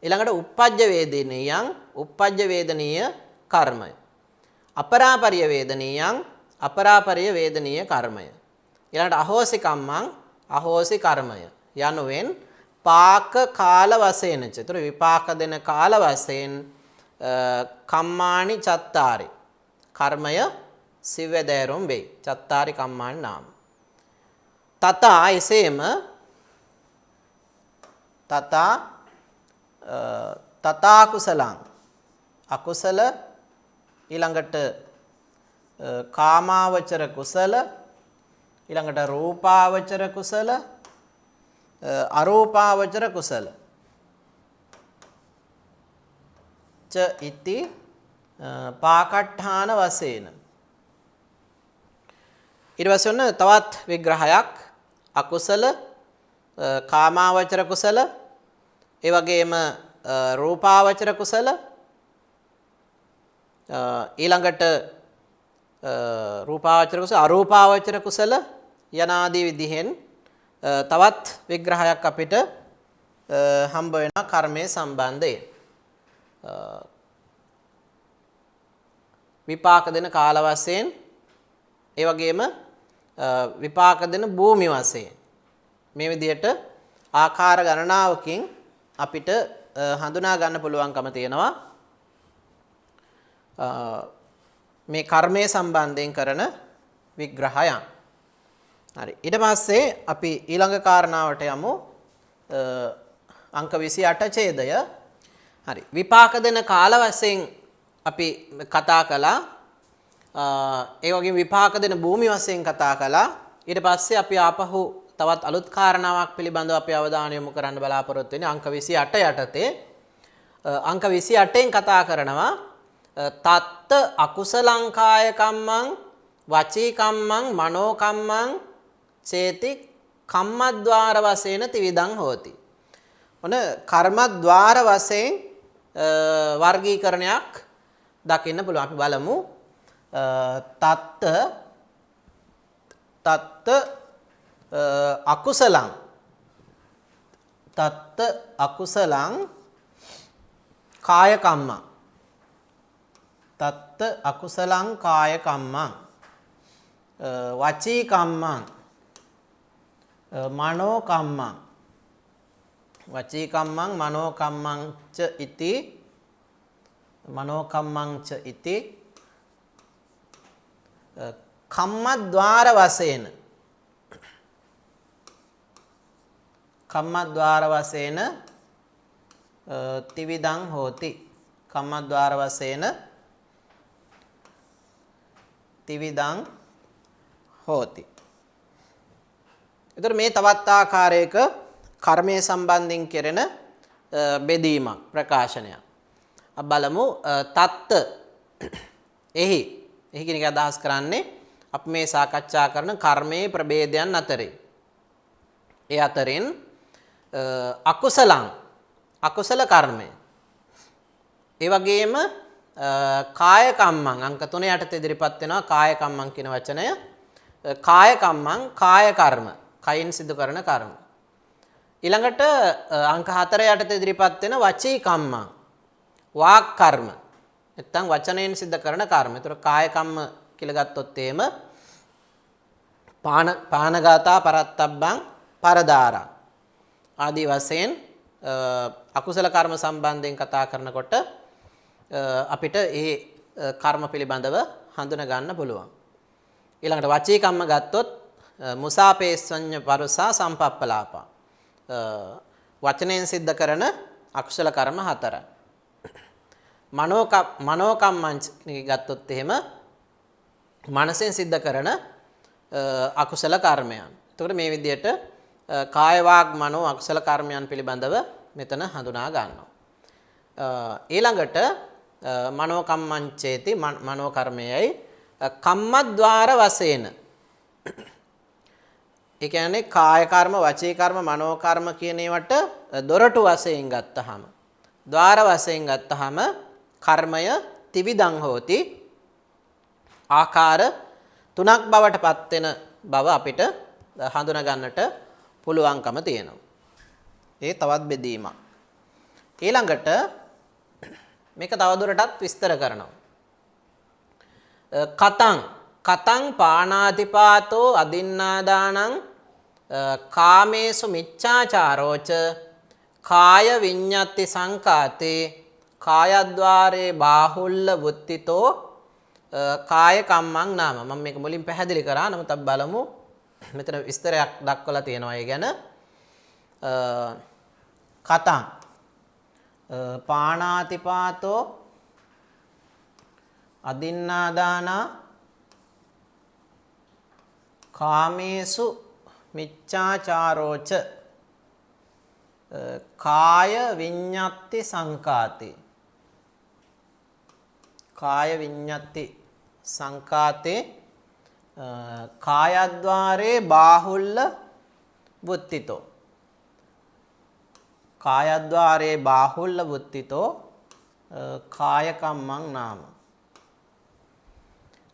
ඊළඟට uppajja වේදනීයං. uppajja වේදනීය කර්මය. අපරාපරිය වේදනීයං. අපරාපරිය වේදනීය කර්මය. ඊළඟට අහෝසි කම්මං. අහෝසි කර්මය. යනුවෙන් පාක කාල වශයෙන් ච. ඒතර විපාක දෙන කාල වශයෙන් කම්මානි චත්තාරි කර්මය සිව්වැදෑරුම් වෙයි. චත්තාරි කම්මානි නාම. තථා එසේම තථා කුසලං අකුසල ඊළඟට කාමාවචර කුසල ඊළඟට රූපාවචර කුසල අරූපාවචර කුසල ච ඉති පාකට්ඨාන වශයෙන්. ඊට පස්සේ ඔන්න තවත් විග්‍රහයක් අකුසල කාමාවචර කුසල ඒ වගේම රූපාවචර කුසල ඊළඟට රූපාවචර කුසල අරූපාවචර කුසල යනාදී විදිහෙන් තවත් විග්‍රහයක් අපිට හම්බ වෙනවා කර්මයේ සම්බන්ධයෙන්. විපාක දෙන කාල වශයෙන් ඒ වගේම විපාක දෙන භූමි වශයෙන් මේ විදිහට ආකාර ගණනාවකින් අපිට හඳුනා ගන්න පුළුවන්කම තියෙනවා මේ කර්මයේ සම්බන්ධයෙන් කරන විග්‍රහයන්. හරි. ඊට පස්සේ අපි ඊළඟ කාරණාවට යමු. අංක 28 ඡේදය. හරි. විපාක දෙන කාල වශයෙන් අපි කතා කළා. ඒ වගේම විපාක දෙන භූමි වශයෙන් කතා කළා. ඊට පස්සේ අපි ආපහු තවත් අලුත් කාරණාවක් පිළිබඳව අපි අවධානය යොමු කරන්න බලාපොරොත්තු වෙන්නේ අංක 28 යටතේ. අංක 28න් කතා කරනවා තත්ත අකුසලං කාය කම්මං වචී කම්මං මනෝ කම්මං චේති කම්මද්වාර වශයෙන් ත්‍රිවිධං හෝති. ඔන්න කර්මද්වාර වශයෙන් වර්ගීකරණයක් දකින්න පුළුවන්. අපි බලමු. තත්ත අකුසලං කාය කම්මං තත්ත අකුසලං කාය කම්මං වචී කම්මං මනෝ කම්මං වචී කම්මං මනෝ කම්මං ච ඉති කම්මද්වාර වශයෙන් ත්‍රිවිධං හෝති. කම්මද්වාර වශයෙන් ත්‍රිවිධං හෝති. එතකොට මේ තවත් ආකාරයක කර්මයේ සම්බන්ධයෙන් කෙරෙන බෙදීමක් ප්‍රකාශනයක්. අපි බලමු තත්ත එහි කියන එක අදහස් කරන්නේ අපි මේ සාකච්ඡා කරන කර්මයේ ප්‍රභේදයන් අතරේ. ඒ අතරින් අකුසල කර්මය. ඒ වගේම කාය කම්මං අංක 3 යටතේ ඉදිරිපත් වෙනවා කාය කම්මං කියන වචනය. කාය කම්මං කාය කර්ම කයින් සිදු කරන කර්ම. ඊළඟට අංක 4 යටතේ ඉදිරිපත් වෙන වචී කම්මං වාක් කර්ම. නැත්නම් වචනයෙන් සිදු කරන කර්ම. ඒතර කාය කම්ම කියලා ගත්තොත් එහෙම පානගතා පරත්තබ්බං පරදාරා ආදී වශයෙන් අකුසල කර්ම සම්බන්ධයෙන් කතා කරනකොට අපිට ඒ කර්ම පිළිබඳව හඳුනා ගන්න පුළුවන්. ඊළඟට වචී කම්ම ගත්තොත් මුසාපේස්සඤ්ඤ පරුසා සම්පප්පලාපා වචනයෙන් සිද්ධ කරන අකුසල කර්ම 4. මනෝ කම්මං ගත්තොත් එහෙම මනසෙන් සිද්ධ කරන අකුසල කර්මයන්. එතකොට මේ විදිහට කාය වාග් මනෝ අකුසල කර්මයන් පිළිබඳව මෙතන හඳුනා ගන්නවා. ඊළඟට මනෝ කම්මංචේති මනෝ කර්මයයි කම්මද්වාර වශයෙන්. ඒ කියන්නේ කාය කර්ම, වචී කර්ම, මනෝ කර්ම කියන ඒවට දොරටු වශයෙන් ගත්තහම, ద్వාර වශයෙන් ගත්තහම කර්මය ත්‍රිවිධං හෝති. ආකාර තුනක් බවට පත් වෙන බව අපිට හඳුනා ගන්නට පුළුවන්කම තියෙනවා. ඒ තවත් බෙදීමක්. ඊළඟට මේක තවදුරටත් විස්තර කරනවා. කතං පාණාතිපාතෝ අදින්නාදානං කාමේසු මිච්ඡාචාරෝච කාය විඤ්ඤාති සංකාතේ කායද්්වාරේ බාහුල්ල වුත්තිතෝ කාය කම්මං නාම. මම මේක මුලින් පැහැදිලි කරා. නමුත් අපි බලමු මෙතන විස්තරයක් දක්වලා තියෙනවා ඒ ගැන. කතං පාණාතිපාතෝ අදින්නාදානා කාමේසු මිච්ඡාචාරෝච කාය විඤ්ඤාති සංකාතේ. කාය විඤ්ඤාති සංකාතේ කායද්්වාරේ බාහුල්ල වුත්තිතෝ. කායද්්වාරේ බාහුල්ල වුත්තිතෝ කාය කම්මං නාම.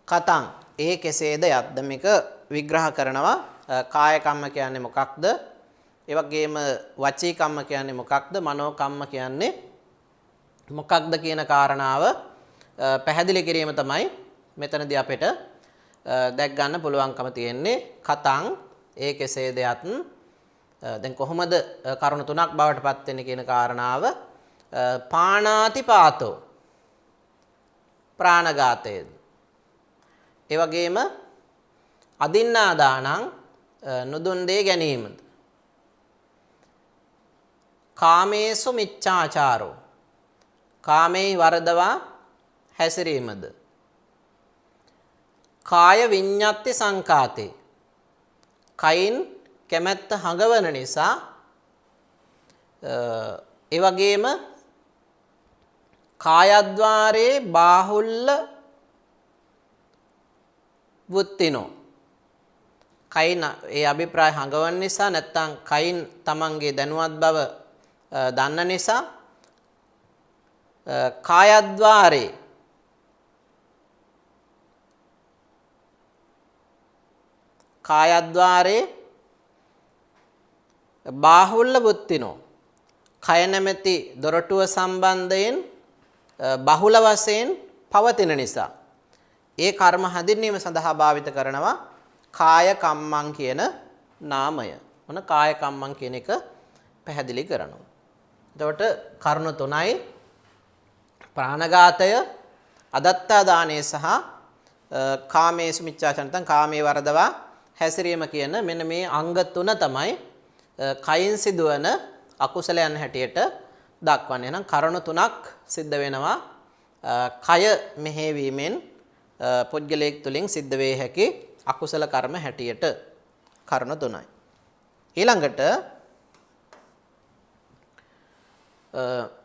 කතං ඒ කෙසේද යද්ද මේක විග්‍රහ කරනවා. කාය කම්ම කියන්නේ මොකක්ද? ඒ වගේම වචී කම්ම කියන්නේ මොකක්ද? මනෝ කම්ම කියන්නේ මොකක්ද කියන කාරණාව පැහැදිලි කිරීම තමයි මෙතනදී අපිට දැක් ගන්න පුළුවන්කම තියෙන්නේ. කතං ඒ කෙසේද යත් දැන් කොහොමද කරුණු තුනක් බවට පත් වෙන්නේ කියන කාරණාව. පාණාතිපාතෝ ප්‍රාණඝාතය. ඒ වගේම අදින්නාදානං නුදුන් දේ ගැනීමද. කාමේසු මිච්ඡාචාරෝ කාමේ වරදවා හැසිරීමද. කාය විඤ්ඤාති සංකාතේ කයින් කැමැත්ත හඟවන නිසා. ඒ වගේම කායද්්වාරේ බාහුල්ල වුත්තිනෝ කයින් ඒ අභිප්‍රාය හඟවන නිසා නැත්නම් කයින් තමන්ගේ දැනුවත් බව දන්න නිසා කායද්්වාරේ බාහුල්ල වුත්තිනෝ කය නැමැති දොරටුව සම්බන්ධයෙන් බහුල වශයෙන් පවතින නිසා ඒ කර්ම හඳුන්වීම සඳහා භාවිත කරනවා කාය කම්මං කියන නාමය. මොන කාය කම්මං කියන එක පැහැදිලි කරනවා. එතකොට කරුණු තුනයි ප්‍රාණඝාතය, අදත්තා දානය සහ කාමේසු මිච්ඡාචාර නැත්නම් කාමයේ වරදවා හැසිරීම කියන මෙන්න මේ අංග තුන තමයි කයින් සිදුවන අකුසලයන් හැටියට දක්වන්නේ. එහෙනම් කරුණු තුනක් සිද්ධ වෙනවා කය මෙහෙවීමෙන් පුද්ගලයෙක් තුලින් සිද්ධ වේ හැකි අකුසල කර්ම හැටියට කරුණු තුනයි. ඊළඟට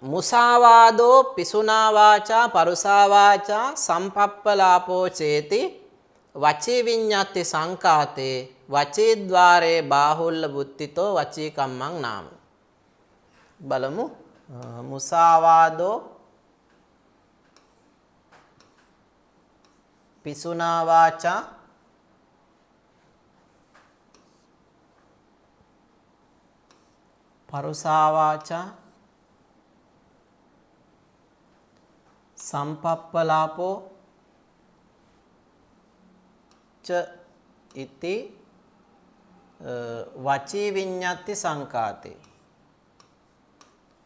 මුසාවාදෝ පිසුනා වාචා පරුසා වාචා සම්පප්පලාපෝ චේති වචී විඤ්ඤාති සංකාතේ වචීද්්වාරේ බාහුල්ල බුද්ධිතෝ වචී කම්මං නාම. බලමු. මුසාවාදෝ පිසුනා වාචා පරුසා වාචා සම්පප්පලාපෝ ච ඉති වචී විඤ්ඤාති සංකාතේ.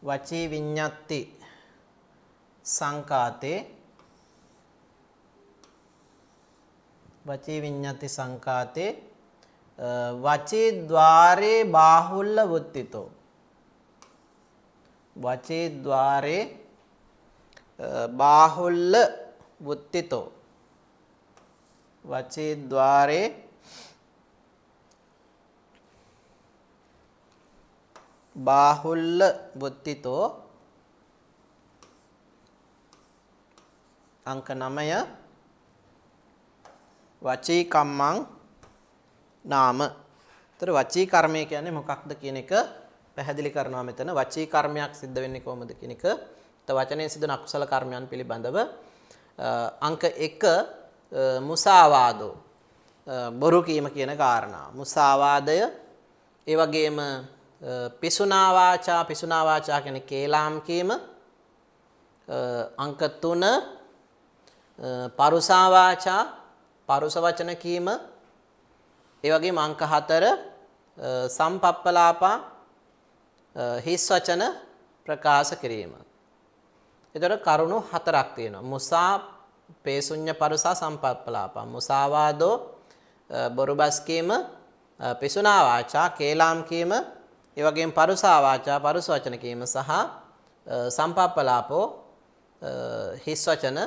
වචී විඤ්ඤාති සංකාතේ වචී විඤ්ඤාති සංකාතේ වචීද්්වාරේ බාහුල්ල වුත්තිතෝ. වචීද්්වාරේ බාහුල්ල වුත්තිතෝ. වචීද්්වාරේ බාහුල්ල වුත්තිතෝ අංක 9 වචී කම්මං නාම. ඒතර වචී කර්මය කියන්නේ මොකක්ද කියන එක පැහැදිලි කරනවා මෙතන. වචී කර්මයක් සිද්ධ වෙන්නේ කොහොමද කියන එක. වචනයෙන් සිදුවන අකුසල කර්මයන් පිළිබඳව අංක 1 මුසාවාදෝ බොරු කීම කියන කාරණා. මුසාවාදය ඒ වගේම පිසුනා වාචා කියන්නේ කේලාම් කීම. අංක 3 පරුසා වාචා පරුස වචන කීම. ඒ වගේම අංක 4 සම්පප්පලාපා හිස් වචන ප්‍රකාශ කිරීම. එතකොට කරුණු 4ක් තියෙනවා. මුසා, පේසුඤ්ඤ පරුසා, සම්පප්පලාපා. මුසාවාදෝ බොරුබස් කීම, පිසුනා වාචා කේලාම් කීම, ඒ වගේම පරුසා වාචා පරුස වචන කීම සහ සම්පප්පලාපෝ හිස් වචන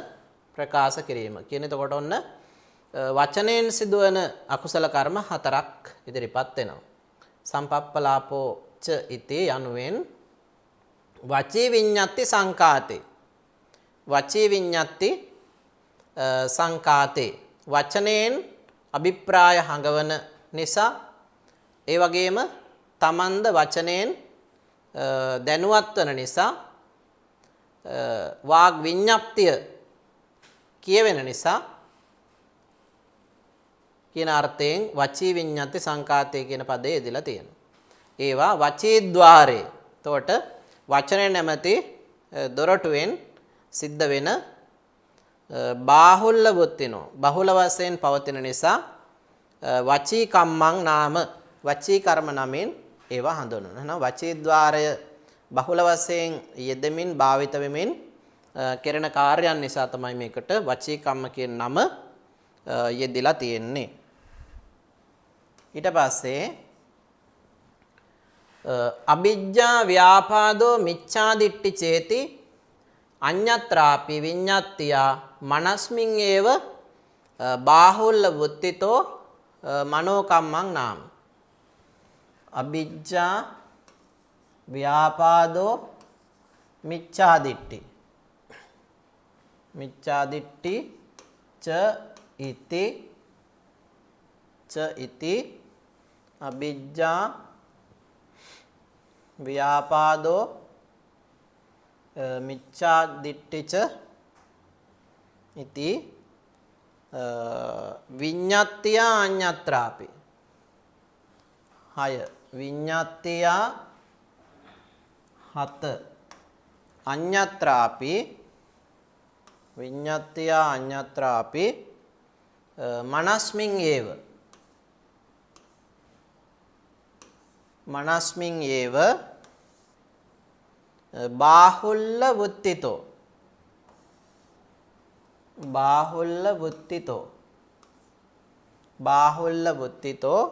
ප්‍රකාශ කිරීම කියන. එතකොට ඔන්න වචනයෙන් සිදුවන අකුසල කර්ම 4ක් ඉදිරිපත් වෙනවා. සම්පප්පලාපෝ ච ඉති යනුවෙන් වචී විඤ්ඤාති සංකාතේ. වචී විඤ්ඤාති සංකාතේ වචනයෙන් අභිප්‍රාය හඟවන නිසා, ඒ වගේම තමන්ද වචනයෙන් දැනුවත් වන නිසා, වාග් විඤ්ඤාප්තිය කියවෙන නිසා කියන අර්ථයෙන් වචී විඤ්ඤාති සංකාතේ කියන පදේ යෙදලා තියෙනවා. ඒවා වචීද්්වාරේ. එතකොට වචනය නැමැති දොරටුවෙන් සිද්ධ වෙන බාහුල්ල වුත්තිනෝ බහුල වශයෙන් පවතින නිසා වචී කම්මං නාම වචී කර්ම නමින් ඒවා හඳුන්වනවා. එහෙනම් වචීද්්වාරය බහුල වශයෙන් යෙදෙමින් භාවිත වෙමින් කෙරෙන කාර්යයන් නිසා තමයි මේකට වචී කම්ම කියන නම යෙදিলা තියෙන්නේ. ඊට පස්සේ අවිජ්ජා ව්‍යාපාදෝ මිච්ඡාදිට්ඨි චේති අඤ්ඤත්‍රාපි විඤ්ඤාත්තියා මනස්මින් ඒව බාහුල්ල වුත්තිතෝ මනෝකම්මං නාම. අවිජ්ජා ව්‍යාපාදෝ මිච්ඡාදිට්ඨි ච ඉති අවිජ්ජා ව්‍යාපාදෝ මිච්ඡාදිට්ඨිච ඉති විඤ්ඤාත්තියා අඤ්ඤත්‍රාපි. 6 විඤ්ඤාත්තියා 7 අඤ්ඤත්‍රාපි විඤ්ඤාත්තියා අඤ්ඤත්‍රාපි මනස්මින් ඒව මනස්මින් ඒව බාහුල්ල වුත්තිතෝ බාහුල්ල වුත්තිතෝ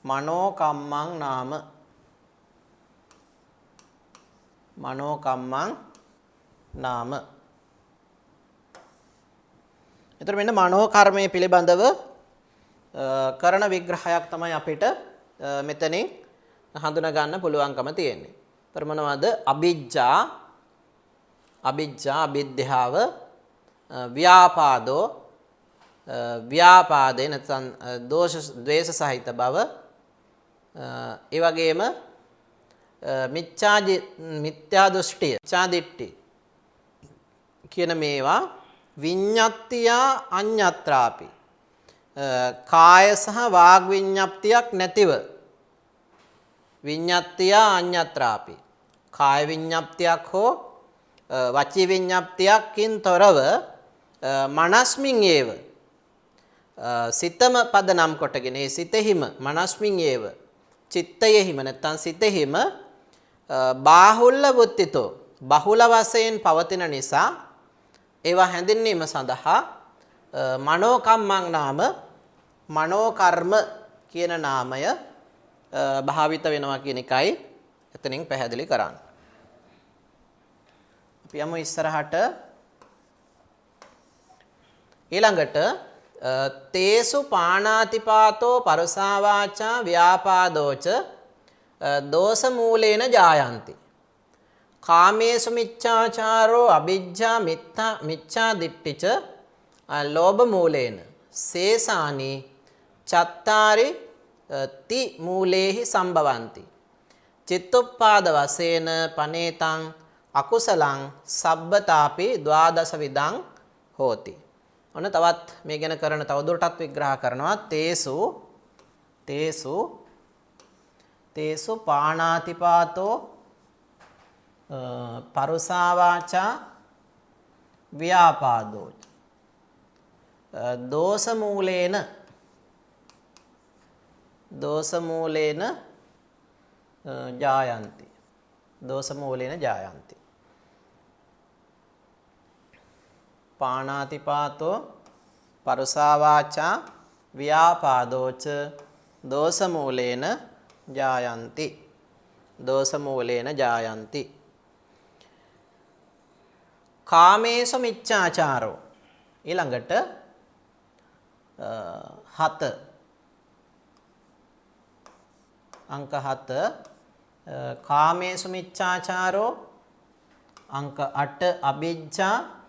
මනෝකම්මං නාම. මනෝකම්මං නාම. එතකොට මෙන්න මනෝ කර්මයේ පිළිබඳව කරන විග්‍රහයක් තමයි අපිට මෙතනින් හඳුනා ගන්න පුළුවන්කම තියෙන්නේ. ඒතර මොනවද? අවිජ්ජා අවිද්‍යාව, ව්‍යාපාදෝ ව්‍යාපාදේ නැත්නම් ද්වේෂ සහිත බව, ඒ වගේම මිත්‍යා දෘෂ්ටිය මිච්ඡාදිට්ඨි කියන මේවා විඤ්ඤාත්තියා අඤ්ඤත්‍රාපි කාය සහ වාග් විඤ්ඤාප්තියක් නැතිව විඤ්ඤාත්තියා අඤ්ඤත්‍රාපි කාය විඤ්ඤාප්තියක් හෝ වචී විඤ්ඤාප්තියකින් තොරව මනස්මින් ඒව සිතම පදනම් කොටගෙන ඒ සිතෙහිම මනස්මින් ඒව චිත්තයෙහිම නැත්නම් සිතෙහිම බාහුල්ල වුත්තිතෝ බහුල වශයෙන් පවතින නිසා ඒවා හැඳින්වීම සඳහා මනෝකම්මං නාම මනෝ කර්ම කියන නාමය භාවිත වෙනවා කියන එකයි එතනින් පැහැදිලි කරන්නේ. අපි යමු ඉස්සරහට. ඊළඟට තේසු පාණාතිපාතෝ පරසා වාචා ව්‍යාපාදෝච දෝෂ මූලේන ජායන්ති. කාමේසු මිච්ඡාචාරෝ අවිජ්ජා මිච්ඡා දිට්ඨිච ලෝභ මූලේන සේසානි චත්තාරි ති මූලේහි සම්භවಂತಿ. චිත්තොප්පාද වශයෙන් පනේතං අකුසලං සබ්බතාපි ද්වාදස විදං හෝති. ඔන්න තවත් මේ ගැන කරන තවදුරටත් විග්‍රහ කරනවා. තේසු පාණාතිපාතෝ පරුසා වාචා ව්‍යාපාදෝ දෝෂ මූලේන ජායන්ති. දෝෂ මූලේන ජායන්ති. පාණාතිපාතෝ පරුසා වාචා ව්‍යාපාදෝච දෝෂ මූලේන ජායන්ති. දෝෂ මූලේන ජායන්ති. කාමේසු මිච්ඡාචාරෝ ඊළඟට 7 අංක 7 කාමේසු මිච්ඡාචාරෝ අංක 8 අවිජ්ජා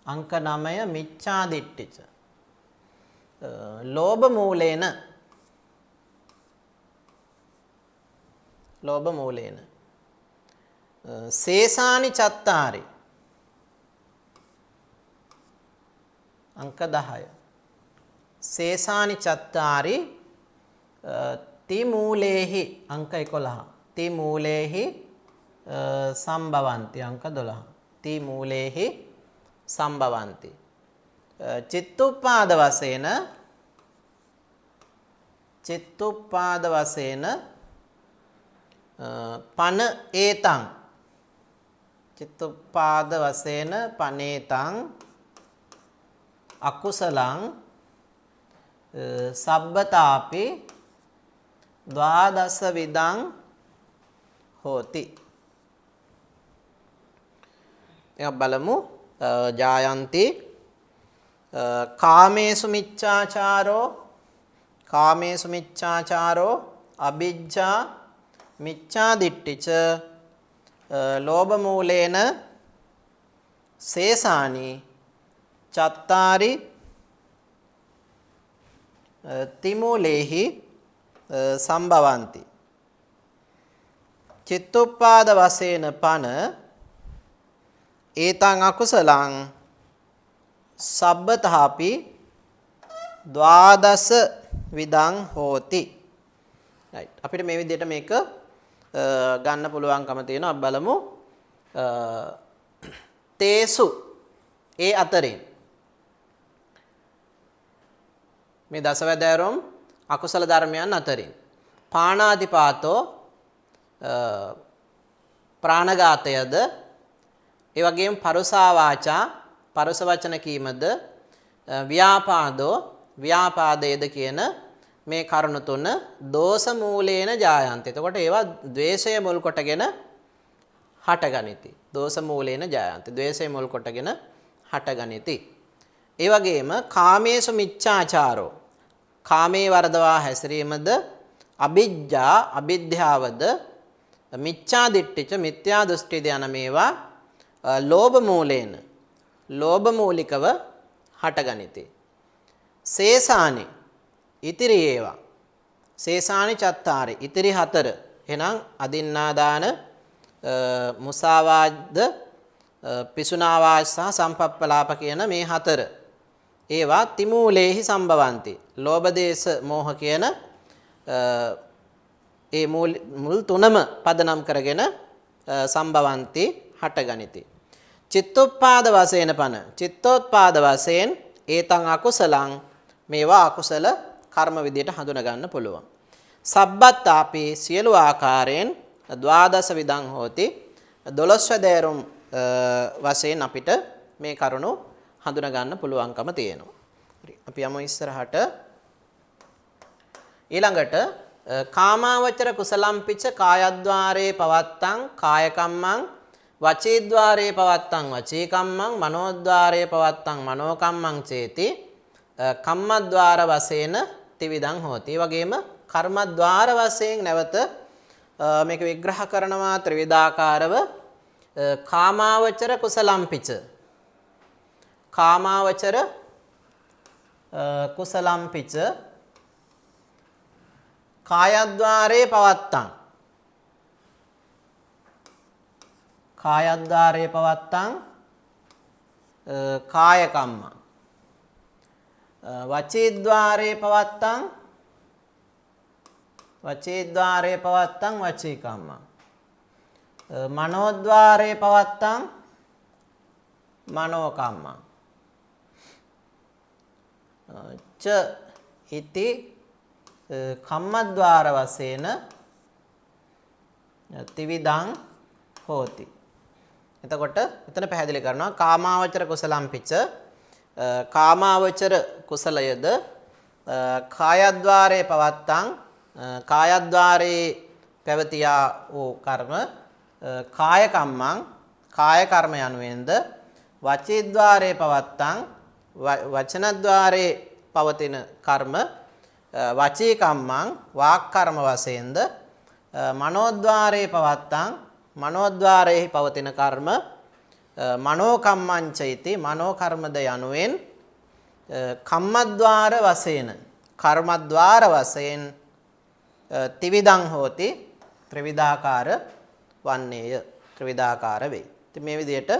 අංක 9 මිච්ඡා දිට්ඨිච ලෝභ මූලේන සේසානි චත්තාරි අංක 10 සේසානි චත්තාරි තිමූලේහි අංක 11 තිමූලේහි සම්භවಂತಿ අංක 12 තිමූලේහි සම්භවಂತಿ. චිත්තොප්පාද වශයෙන් පන ඒතං චිත්තොප්පාද වශයෙන් පනේතං අකුසලං සබ්බතාපි ද්වාදස විදං හෝති. එයා බලමු. ජායන්ති කාමේසු මිච්ඡාචාරෝ අවිජ්ජා මිච්ඡා දිට්ඨිච ලෝභ මූලේන සේසානි චත්තාරි තිමූලේහි සම්භවಂತಿ. චිත්තොප්පාද වශයෙන් පන ඒතං අකුසලං සබ්බතාපි ද්වාදස විදං හෝති. right. අපිට මේ විදිහට මේක ගන්න පුළුවන්කම තියෙනවා. බලමු. තේසු ඒ අතරින් මේ දසවැදෑරුම් අකුසල ධර්මයන් අතරින් පාණාතිපාතෝ ප්‍රාණඝාතයද ඒ වගේම පරුසා වාචා පරුස වචන කීමද ව්‍යාපාදයේද කියන මේ කරුණු තුන දෝෂ මූලේන ජායන්ති. එතකොට ඒවා ද්වේෂය මුල් කොටගෙන හටගනිති. දෝෂ මූලේන ජායන්ති. ද්වේෂය මුල් කොටගෙන හටගනිති. ඒ වගේම කාමේසු මිච්ඡාචාරෝ කාමේ වර්ධවා හැසිරීමද අවිද්‍යාවද මිච්ඡා දිට්ඨිච මිත්‍යා දෘෂ්ටිද යන මේවා ලෝභ මූලිකව හටගනිති. සේසානි ඉතිරි ඒවා සේසානි චත්තාරි ඉතිරි 4 එහෙනම් අදින්නාදාන මුසාවාද පිසුනාවාද සහ සම්පප්පලාප කියන මේ 4 ඒවා තිමූලේහි සම්භවಂತಿ. ලෝභ දේශ මෝහ කියන ඒ මුල් තුනම පදනම් කරගෙන සම්භවಂತಿ හටගනිති. චිත්තොප්පාද වශයෙන් ඒතං අකුසලං මේවා අකුසල කර්ම විදියට හඳුනා ගන්න පුළුවන්. සබ්බත්තාපි සියලු ආකාරයෙන් ද්වාදස විදං හෝති 12 වැදෑරුම් වශයෙන් අපිට මේ කරුණු හඳුනා ගන්න පුළුවන්කම තියෙනවා. හරි. අපි යමු ඉස්සරහට. ඊළඟට කාමාවචර කුසලම්පිච්ච කායද්්වාරේ පවත්තං කායකම්මං වචීද්්වාරේ පවත්තං වචීකම්මං මනෝද්්වාරේ පවත්තං මනෝකම්මං චේති කම්මද්්වාර වශයෙන් ත්‍රිවිධං හෝති. වගේම කර්මද්්වාර වශයෙන් නැවත මේක විග්‍රහ කරනවා ත්‍රිවිධාකාරව කාමාවචර කුසලම්පිච කාමාවචර කුසලම්පිච කායද්්වාරේ පවත්තං කායද්්වාරේ පවත්තං කායකම්ම වචීද්්වාරේ පවත්තං වචීද්්වාරේ පවත්තං වචීකම්ම මනෝද්්වාරේ පවත්තං මනෝකම්ම ච ඉති කම්මද්වාර වශයෙන් ත්‍රිවිධං හෝති. එතකොට එතන පැහැදිලි කරනවා කාමාවචර කුසලම්පිච කාමාවචර කුසලයද කායද්්වාරේ පවත්තං කායද්්වාරේ පැවතියා වූ කර්ම කායකම්මං කාය කර්ම යනුවෙන්ද වචීද්්වාරේ පවත්තං වචනද්්වාරේ පවතින කර්ම වචීකම්මං වාක් කර්ම වශයෙන්ද මනෝද්්වාරේ පවත්තං මනෝද්්වාරයේ පවතින කර්ම මනෝකම්මං චෛති මනෝකර්මද යනුවෙන් කම්මද්්වාර වශයෙන් කර්මද්්වාර වශයෙන් ත්‍රිවිධං හෝති ත්‍රිවිධාකාර වන්නේය ත්‍රිවිධාකාර වේ. ඉතින් මේ විදිහට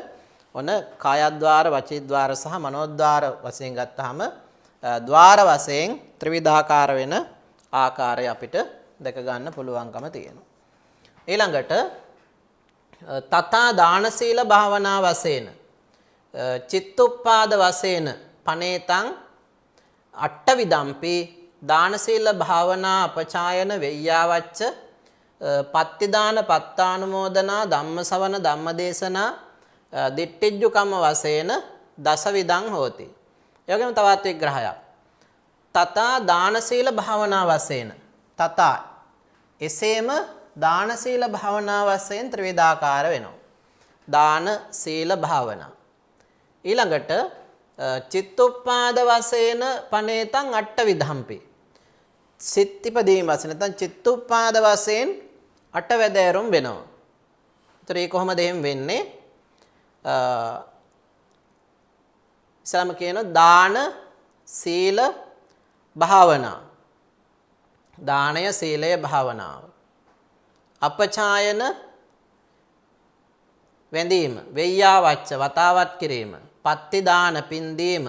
ඔන්න කායද්්වාර වචීද්්වාර සහ මනෝද්්වාර වශයෙන් ගත්තාම ద్వාර වශයෙන් ත්‍රිවිධාකාර වෙන ආකාරය අපිට දැක ගන්න පුළුවන්කම තියෙනවා. ඊළඟට තථා දාන සීල භාවනා වශයෙන් චිත්තුප්පාද වශයෙන් පනේතං අට්ඨවිදම්පි දාන සීල භාවනා අපචායන වෙය්‍යාවච්ච පත්තිදාන පත්තානුමෝදනා ධම්මසවන ධම්මදේශනා දිට්ඨිජ්ජු කම්ම වශයෙන් දසවිධං හෝති. ඒ වගේම තවත් විග්‍රහයක්. තථා දාන සීල භාවනා වශයෙන් තථා එසේම දාන සීල භාවනා වශයෙන් ත්‍රිවිධාකාර වෙනවා. දාන සීල භාවනා. ඊළඟට චිත්තුප්පාද වශයෙන් පනේතං අට්ඨවිධම්පි. සිත් ඉපදීම වශයෙන් නැත්නම් චිත්තුප්පාද වශයෙන් අටවැදෑරුම් වෙනවා. ඒතර ඒ කොහොමද එහෙම වෙන්නේ? ඉස්සරම කියන දාන සීල භාවනා. දානය සීලය භාවනාව. අපචායන වැඳීම, වෙය්‍යාවච්ච වතාවත් කිරීම, පත්ති දාන පින් දීම,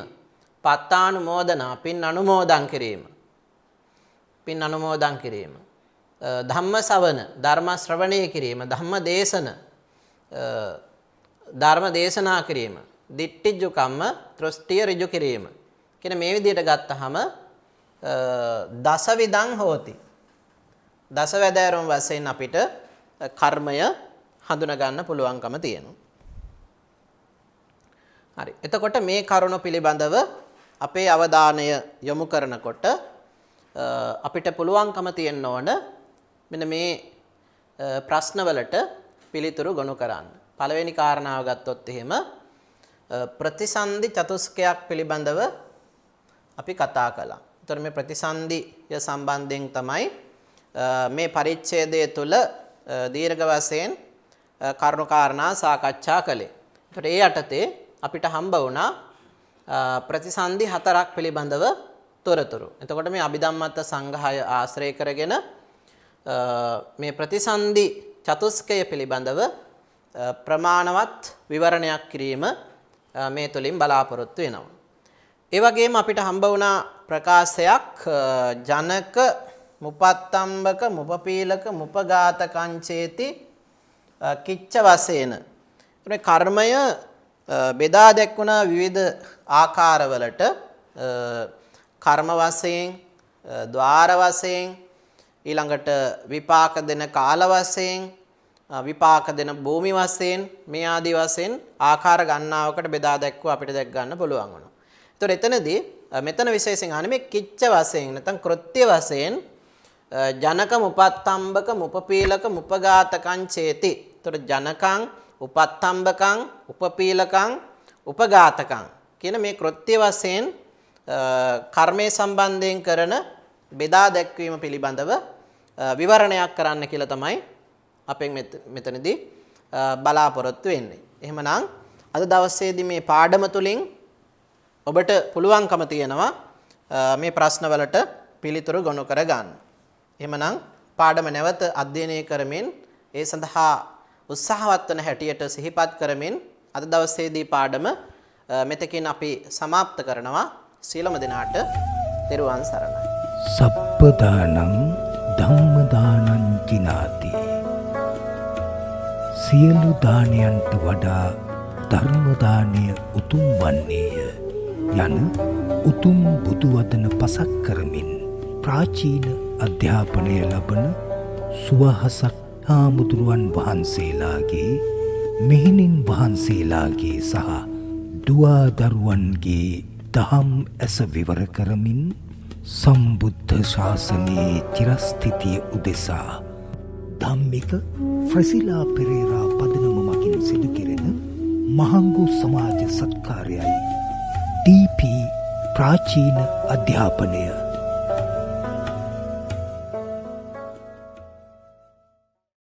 පත්තානුමෝදනා පින් අනුමෝදන් කිරීම. පින් අනුමෝදන් කිරීම. ධම්ම ශ්‍රවණ ධර්ම ශ්‍රවණය කිරීම, ධම්ම දේශන ධර්ම දේශනා කිරීම, දිට්ඨිජ්ජු කම්ම දෘෂ්ටිය ඍජු කිරීම. කියන මේ විදිහට ගත්තහම දසවිධං හෝති. දසවැදෑරුම් වශයෙන් අපිට කර්මය හඳුනා ගන්න පුළුවන්කම තියෙනවා. හරි. එතකොට මේ කරුණ පිළිබඳව අපේ අවධානය යොමු කරනකොට අපිට පුළුවන්කම තියෙන්න ඕන මෙන්න මේ ප්‍රශ්නවලට පිළිතුරු ගොනු කරන්න. පළවෙනි කාරණාව ගත්තොත් එහෙම ප්‍රතිසන්දි චතුස්කයක් පිළිබඳව අපි කතා කළා. ඒතර මේ ප්‍රතිසන්දිය සම්බන්ධයෙන් තමයි මේ පරිච්ඡේදය තුළ දීර්ඝ වශයෙන් කරුණු කාරණා සාකච්ඡා කළේ. ඒතර ඒ යටතේ අපිට හම්බ වුණා ප්‍රතිසන්දි හතරක් පිළිබඳව තොරතුරු. එතකොට මේ අභිධම්මත්ත සංග්‍රහය ආශ්‍රය කරගෙන මේ ප්‍රතිසන්දි චතුස්කය පිළිබඳව ප්‍රමාණවත් විවරණයක් කිරීම මේ තුලින් බලාපොරොත්තු වෙනවා. ඒ වගේම අපිට හම්බ වුණා ප්‍රකාශයක් ජනක මුපත්තම්බක මුපපීලක මුපඝාතකංචේති කිච්ච වශයෙන්. මේ කර්මය බෙදා දැක්වුණා විවිධ ආකාරවලට කර්ම වශයෙන්, ద్వාර වශයෙන්, ඊළඟට විපාක දෙන කාල වශයෙන්, විපාක දෙන භූමි වශයෙන් මේ ආදී වශයෙන් ආකාර ගණනාවකට බෙදා දැක්වුවා අපිට දැක් ගන්න පුළුවන් වුණා. ඒතකොට එතනදී මෙතන විශේෂයෙන් අහන්නේ මේ කිච්ච වශයෙන් නැත්නම් කෘත්‍ය වශයෙන් ජනක මුපත්තම්බක මුපපීලක මුපඝාතකං චේති. ඒතකොට ජනකං උපත්තම්බකං උපපීලකං උපඝාතකං කියන මේ කෘත්‍ය වශයෙන් කර්මයේ සම්බන්ධයෙන් කරන බෙදා දැක්වීම පිළිබඳව විවරණයක් කරන්න කියලා තමයි අපෙන් මෙතනදී බලාපොරොත්තු වෙන්නේ. එහෙමනම් අද දවසේදී මේ පාඩම තුලින් ඔබට පුළුවන්කම තියෙනවා මේ ප්‍රශ්නවලට පිළිතුරු ගොනු කර ගන්න. එහෙමනම් පාඩම නැවත අධ්‍යයනය කරමින් ඒ සඳහා උත්සාහවත් වන හැටියට සිහිපත් කරමින් අද දවසේදී පාඩම මෙතකින් අපි સમાપ્ત කරනවා. සියලුම දෙනාට තෙරුවන් සරණයි. සප්පදානං ධම්මදානං ජිනාති. සියලු දානයන්ට වඩා ධර්ම දානය උතුම් වන්නේය යන උතුම් බුදු වදන පසක් කරමින් ප්‍රාචීන අධ්‍යාපනය ලබන සුවහසක් හාමුදුරුවන් වහන්සේලාගේ මෙහෙණින් වහන්සේලාගේ සහ දුවා දරුවන්ගේ දහම් ඇස විවර කරමින් සම්බුද්ධ ශාසනයේ චිරස්ථිතිය උදෙසා ධම්මික ෆ්‍රසිලා පෙරේරා පදනම මගින් සිදු කෙරෙන මහංගු සමාජ සත්කාරයයි DP ප්‍රාචීන අධ්‍යාපනය